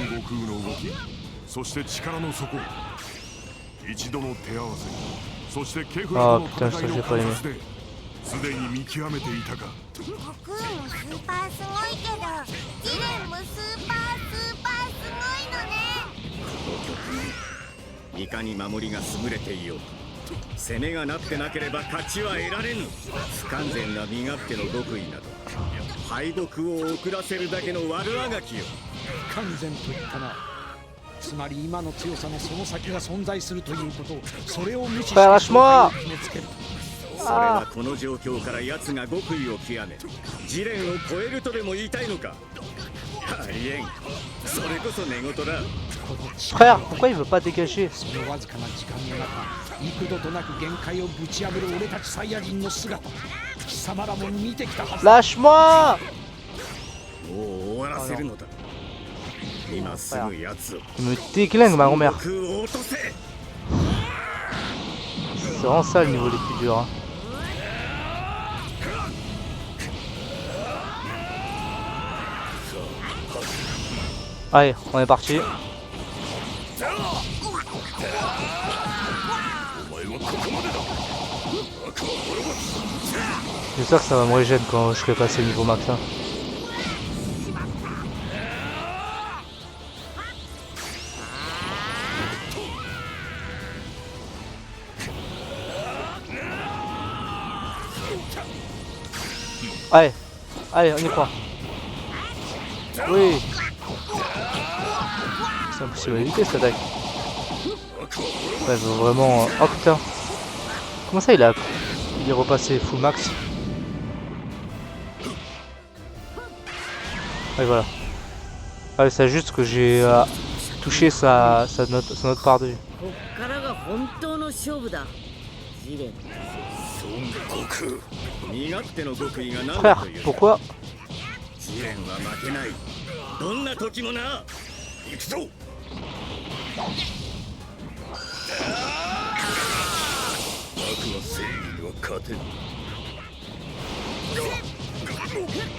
悟空の動き、そして力の底、一度の手合わせ、そしてケフラとの戦いの観察で、すでに見極めていたか。悟空もスーパーすごいけど、ジレンもスーパーすごいのね。この局面、いかに守りが優れていよう。攻めがなってなければ勝ちは得られぬ。不完全な身勝手の極意など敗北を遅らせるだけの悪あがきよ。完全と言ったな。つまり今の強さのその先が存在するということ、それを無視して Frère, lâche-moi! 決めつける。それはこの状況から奴が極意を極めジレンを超えるとでも言いたいのか。ありえん。それこそ寝言だ。 Frère, pourquoi il veut pas dégager? そのわずかな時間の中幾度となく限界をぶち破る俺たちサイヤ人の姿貴様らも見てきたはずだ。 Lâche-moi! もう終わらせるのだ。今すぐ奴を Il me déglingue ma grand-mère. 空を落とせ。 C'est vraiment ça le niveau les plus durs. Hein. Allez, on est parti. J'espère que ça va me régénérer quand je serai passé au niveau max. Hein. Allez, allez, on y croit. Oui. C'est impossible à éviter cette attaque. Ouais, vraiment. Oh putain. Comment ça il est repassé full max? Ouais, voilà. Ouais, c'est juste que j'ai touché sa note par-dessus. Frère, pourquoi?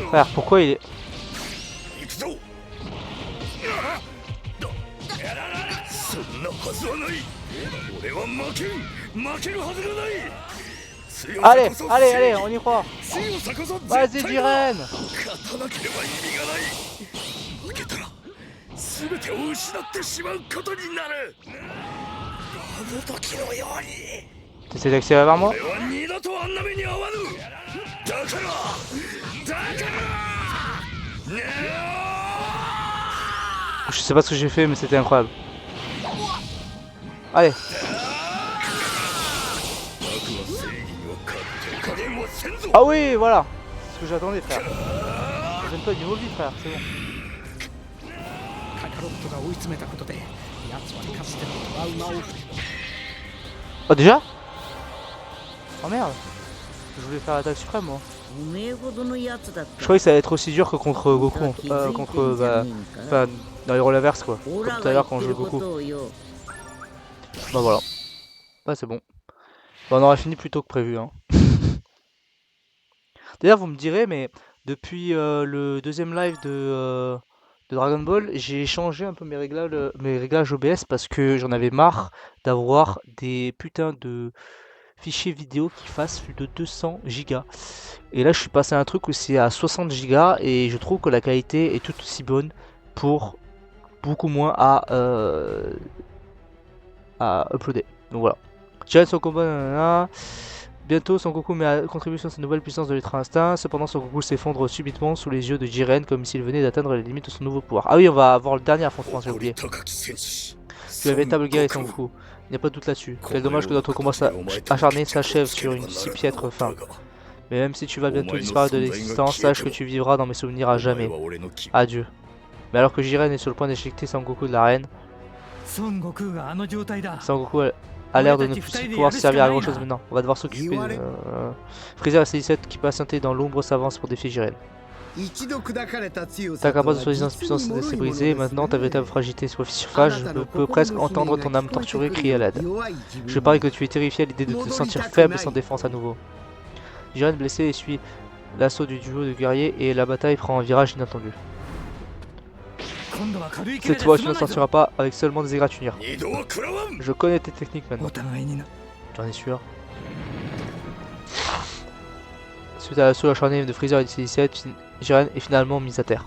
Frère, pourquoi il est... Allez, allez, allez, on y croit. Vas-y, Jiren. T'essaies d'accélérer vers moi? Je sais pas ce que j'ai fait, mais c'était incroyable. Allez. Ah oui, voilà. C'est ce que j'attendais, frère. Je donne pas du niveau vie, frère, c'est bon. Oh déjà? Oh merde. Je voulais faire l'attaque suprême moi. Je croyais que ça allait être aussi dur que contre Goku. Enfin, dans les rôles inverses quoi. Comme tout à l'heure quand je joue Goku. Bah voilà. Bah c'est bon. Bah, on aurait fini plus tôt que prévu. Hein. D'ailleurs vous me direz, mais depuis le deuxième live de Dragon Ball, j'ai changé un peu mes réglages OBS parce que j'en avais marre d'avoir des putains de fichiers vidéo qui fassent plus de 200 gigas. Et là je suis passé à un truc où c'est à 60 gigas et je trouve que la qualité est tout aussi bonne pour beaucoup moins à uploader. Donc voilà. Jiren son combat, nanana. Bientôt Son Goku met à contribution sa nouvelle puissance de l'Ultra Instinct. Cependant Son Goku s'effondre subitement sous les yeux de Jiren comme s'il venait d'atteindre les limites de son nouveau pouvoir. Ah oui, on va avoir le dernier affrontement, j'ai oublié. Tu es un véritable guerrier Son Goku. Il n'y a pas de doute là-dessus. Quel dommage que notre combat acharné s'achève sur une si piètre fin. Mais même si tu vas bientôt disparaître de l'existence, sache que tu vivras dans mes souvenirs à jamais. Adieu. Mais alors que Jiren est sur le point d'éjecter Son Goku de l'arène, Son Goku a l'air de ne plus pouvoir servir à grand chose maintenant. On va devoir s'occuper de... Freezer et C17 qui patientaient dans l'ombre s'avancent pour défier Jiren. Ta capacité de soi-disant puissance s'est brisée, maintenant ta véritable fragilité surface, je peux presque entendre ton âme torturée crier à l'aide. Je parie que tu es terrifié à l'idée de te sentir faible et sans défense à nouveau. Jiren blessé essuie l'assaut du duo de guerriers et la bataille prend un virage inattendu. Cette fois, tu ne sortiras pas avec seulement des égratignures. Je connais tes techniques maintenant. J'en ai sûr. Suite à l'assaut acharné de Freezer et de C17, Jiren est finalement mis à terre.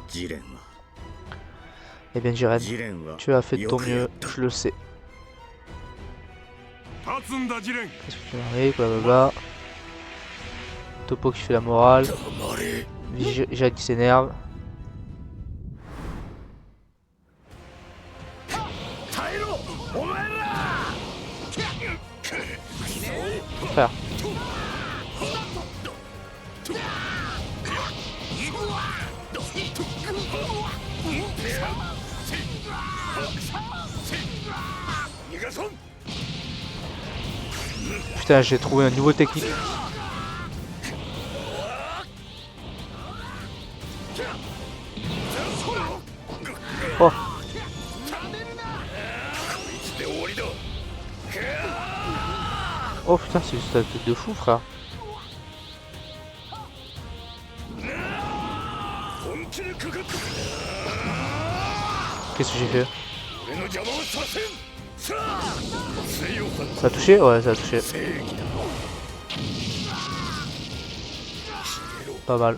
Eh bien Jiren, tu as fait de ton mieux, je le sais. Qu'est-ce que tu m'arrives, blablabla. Topo qui fait la morale. Jiren qui s'énerve. Frère. Putain, j'ai trouvé un nouveau technique. Oh. Oh putain, c'est juste un truc de fou, frère. Qu'est-ce que j'ai fait? Ça a touché? Ouais, ça a touché. Pas mal.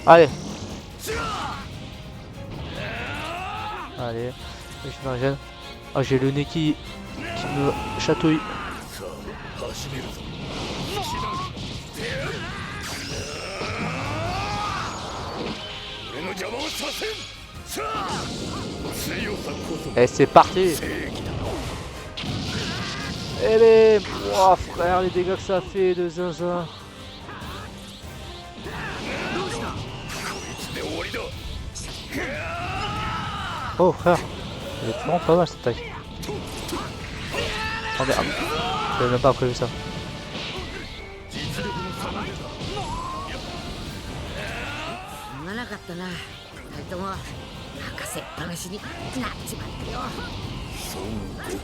Allez. Allez. Je me régène. Ah, j'ai le nez qui me chatouille. Et c'est parti. Eh ben, wow, frère, les dégâts que ça fait de zinzin. Oh frère, elle est vraiment pas mal cette taille. Oh merde, j'avais même pas prévu ça. なかったな。2人とも任せっぱなしになっちまってよ。孫悟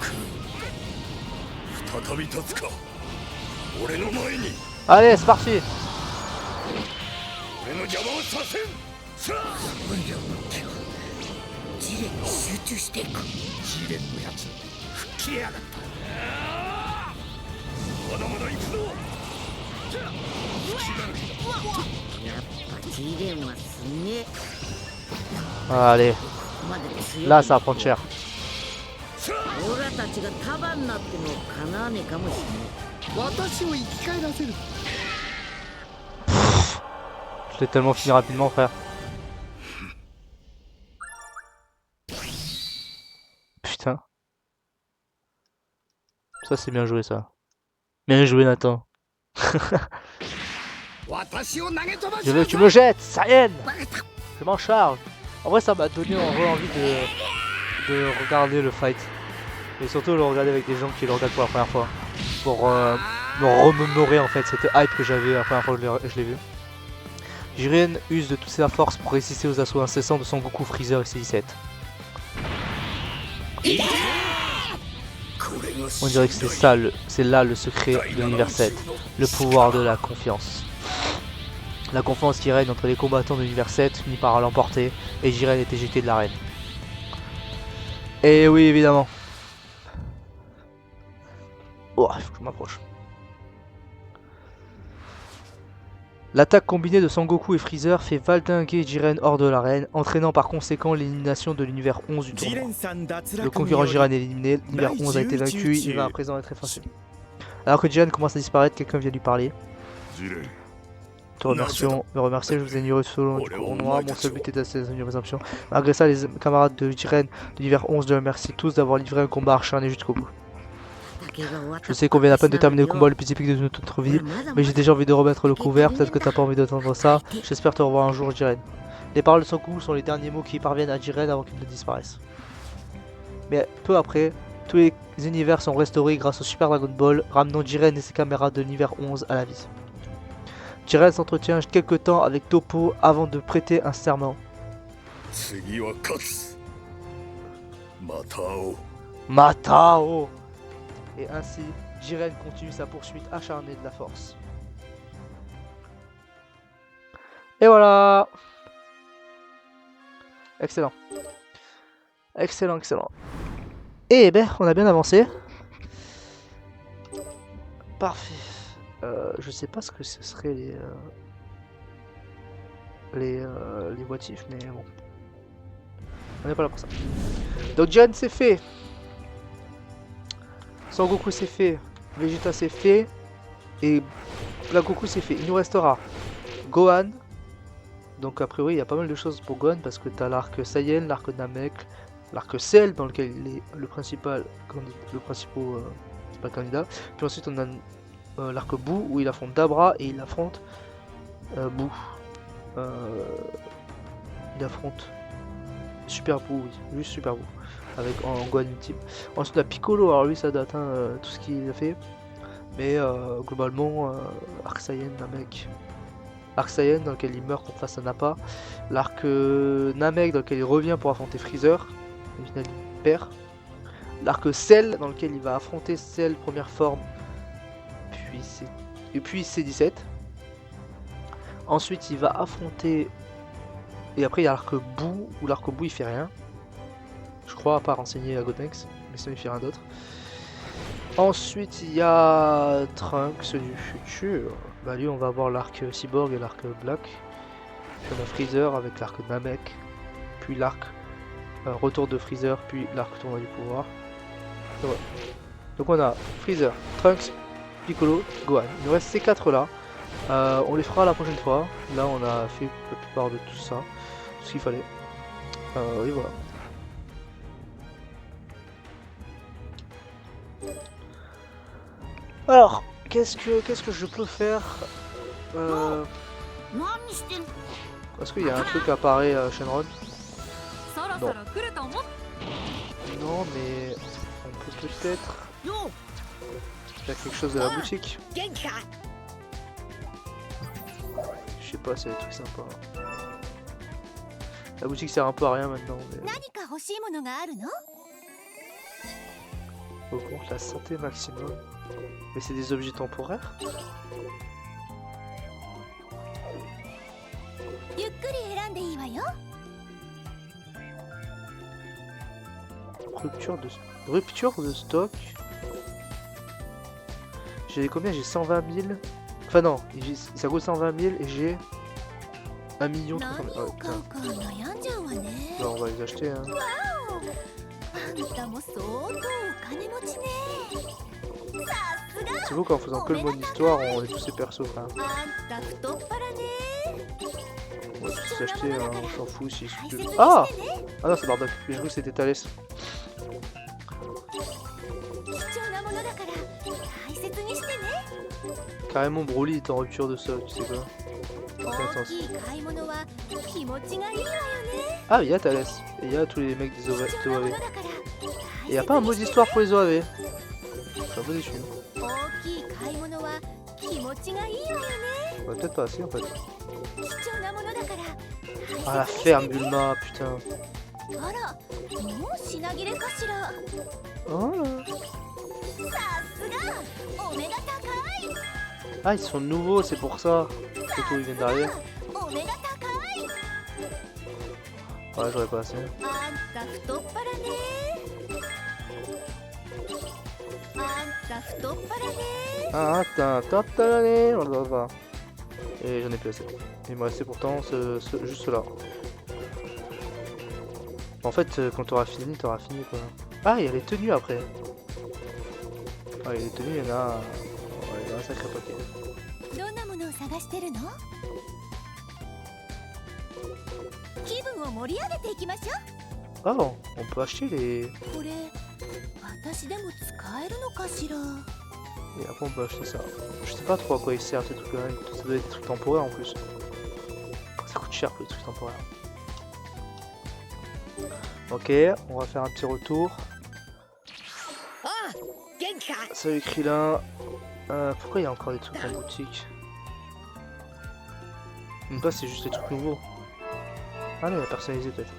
空、再び立つか。俺の前に。Allez, c'est parti. 俺の邪魔をさせん。さあ。ジレンに集中していく。ジレンのやつ吹きやがった。まだまだ行くぞ。やっぱジレンはすげえ。 Allez, là ça va prendre cher. 俺たちが束になっても叶わねえかもしれない。私を生き返らせる。 Je l'ai tellement fini rapidement, frère. Putain. Ça c'est bien joué ça. Bien joué Nathan. Je veux que tu me jettes, Saiyan. Je m'en charge. En vrai ça m'a donné envie de regarder le fight. Et surtout le regarder avec des gens qui le regardent pour la première fois. Pour me remémorer en fait cette hype que j'avais la première fois que je l'ai vu. Jiren use de toute sa force pour résister aux assauts incessants de Son Goku, Freezer et C17. On dirait que c'est là le secret de l'univers 7, le pouvoir de la confiance. La confiance qui règne entre les combattants de l'univers 7 finit par l'emporter et Jiren est éjecté de l'arène. Et oui évidemment. Oh, il faut que je m'approche. L'attaque combinée de Sangoku et Freezer fait valdinguer Jiren hors de l'arène, entraînant par conséquent l'élimination de l'univers 11 du tournoi. Le concurrent Jiren est éliminé, l'univers 11 a été vaincu, il va à présent être effacé. Alors que Jiren commence à disparaître, quelqu'un vient lui parler. Te remercier, je vous ai ignoré tout au long du tournoi, mon seul but était d'assaisonner une résumption. Malgré ça, les camarades de Jiren de l'univers 11 te remercient tous d'avoir livré un combat acharné jusqu'au bout. Je sais qu'on vient à peine de terminer le combat le plus épique de notre vie, mais j'ai déjà envie de remettre le couvert, peut-être que t'as pas envie d'entendre ça, j'espère te revoir un jour Jiren. Les paroles de Sangoku sont les derniers mots qui parviennent à Jiren avant qu'il ne disparaisse. Mais peu après, tous les univers sont restaurés grâce au Super Dragon Ball, ramenant Jiren et ses camarades de l'univers 11 à la vie. Jiren s'entretient quelque temps avec Toppo avant de prêter un serment. Matao! Et ainsi, Jiren continue sa poursuite acharnée de la force. Et voilà! Excellent. Excellent, excellent. Et ben, on a bien avancé. Parfait. Je sais pas ce que ce serait les motifs, mais bon. On n'est pas là pour ça. Donc Jiren c'est fait. Sangoku c'est fait, Vegeta c'est fait, et Black Goku c'est fait. Il nous restera Gohan, Donc a priori il y a pas mal de choses pour Gohan parce que t'as l'arc Saiyan, l'arc Namek, l'arc Cell dans lequel il est le principal candidat. Puis ensuite on a l'arc Boo où il affronte Dabra et il affronte Boo. Il affronte Super Boo, oui, juste Super Boo, avec en Gohan Ultime. Ensuite on a Piccolo, alors lui ça date tout ce qu'il a fait. Mais globalement, Arc Saiyan, Namek. Arc Saiyan dans lequel il meurt face à Nappa. L'arc Namek dans lequel il revient pour affronter Freezer. Au final il perd. L'arc Cell dans lequel il va affronter Cell première forme. Puis C17. Ensuite il va affronter... Et après il y a l'arc Boo, où l'arc Boo il fait rien. Je crois à part enseigner à Gotenks, mais sinon il fait rien d'autre. Ensuite il y a Trunks du futur. Bah lui on va avoir l'arc Cyborg et l'arc Black. Puis on a Freezer avec l'arc Namek. Puis l'arc retour de Freezer, puis l'arc tournoi du pouvoir. Et voilà. Donc on a Freezer, Trunks, Piccolo, Gohan. Il nous reste ces 4 là. On les fera la prochaine fois. Là on a fait la plupart de tout ça. Tout ce qu'il fallait. Et voilà. Alors, qu'est-ce que je peux faire Est-ce qu'il y a un truc à parer à Shenron? Non. Non, mais on peut peut-être... Il y a quelque chose de la boutique. Je sais pas, c'est des trucs sympas. La boutique sert un peu à rien maintenant, mais... Augmente la santé maximum. Mais c'est des objets temporaires? Rupture de stock. J'ai combien? J'ai 120 000. Enfin non, ça coûte 120 000 et j'ai 1 million 300 000. Oh, bah, on va les acheter hein. C'est vous qu'en faisant que le mode histoire, on est tous ces persos frère. On va tous acheter, on s'en fout si je... Ah non c'est Bardock, j'ai cru que c'était Thalès. Carrément Broly est en rupture de stock, tu sais quoi. Ah il y a Thalès, et il y a tous les mecs des OAV. Et il n'y a pas un mode histoire pour les OAV. Je suis un peu déçu. Ouais, peut-être pas assez en fait. Ah la ferme Bulma, putain. Oh là. Ah ils sont nouveaux, c'est pour ça. Surtout ils viennent derrière. Ouais j'aurais pas assez. Ah attends, top l'année. Et j'en ai plus assez. Il me restait pourtant juste là. En fait quand t'auras fini quoi. Ah il y a les tenues après. Ah il y a les tenues, il y en a... Ouais, il y en a un sacré paquet. Oh, on peut acheter les... Et après on peut acheter ça. Je sais pas trop à quoi il sert ces trucs là, ça doit être des trucs temporaires en plus. Ça coûte cher pour les trucs temporaires. Ok, on va faire un petit retour. Salut Krillin. Pourquoi il y a encore des trucs en boutique? Même pas, c'est juste des trucs nouveaux. Ah non, il y a personnalisé peut-être.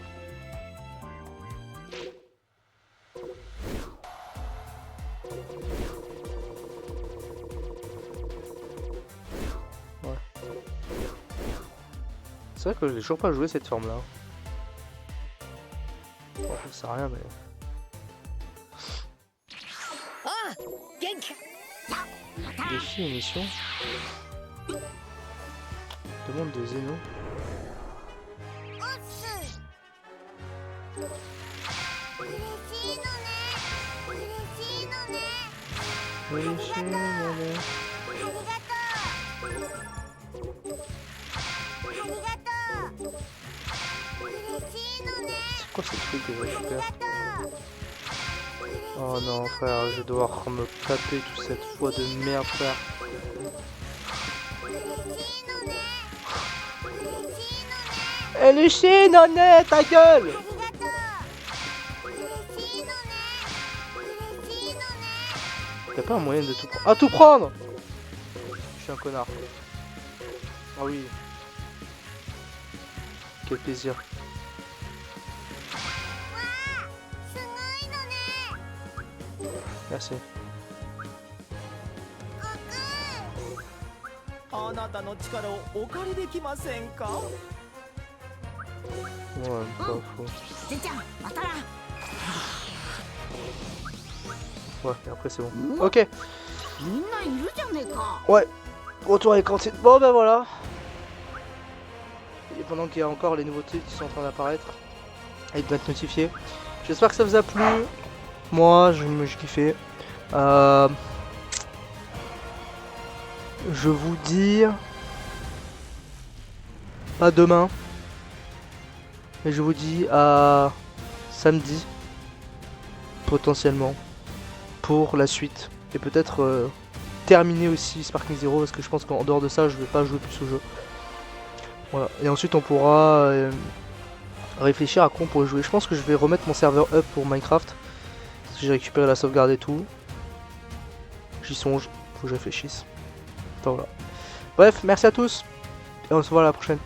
Ouais. C'est vrai que j'ai toujours pas joué cette forme là. Bon, ça sert à rien mais... Défi et mission. Demande de Zeno. C'est quoi ce truc déjà super? Oh non frère, je vais devoir me taper toute cette fois de merde frère. Eh Lucie, non ta gueule! Y'a pas un moyen de tout prendre? Ah, tout prendre! Je suis un connard. Ah oui. Quel plaisir. Merci. Ouais, pas faux. Ouais, et après c'est bon. Ok. Ouais. Retour à l'écran. Bon ben voilà. Et pendant qu'il y a encore les nouveautés qui sont en train d'apparaître et d'être notifiées. J'espère que ça vous a plu. Moi, j'ai kiffé. Je vous dis à demain. Et je vous dis à samedi. Potentiellement. Pour la suite. Et peut-être terminer aussi Sparking Zero. Parce que je pense qu'en dehors de ça, je vais pas jouer plus au jeu. Voilà. Et ensuite, on pourra réfléchir à quoi on pourrait jouer. Je pense que je vais remettre mon serveur up pour Minecraft. Parce que j'ai récupéré la sauvegarde et tout. J'y songe. Faut que je réfléchisse. Enfin, voilà. Bref, merci à tous. Et on se voit à la prochaine.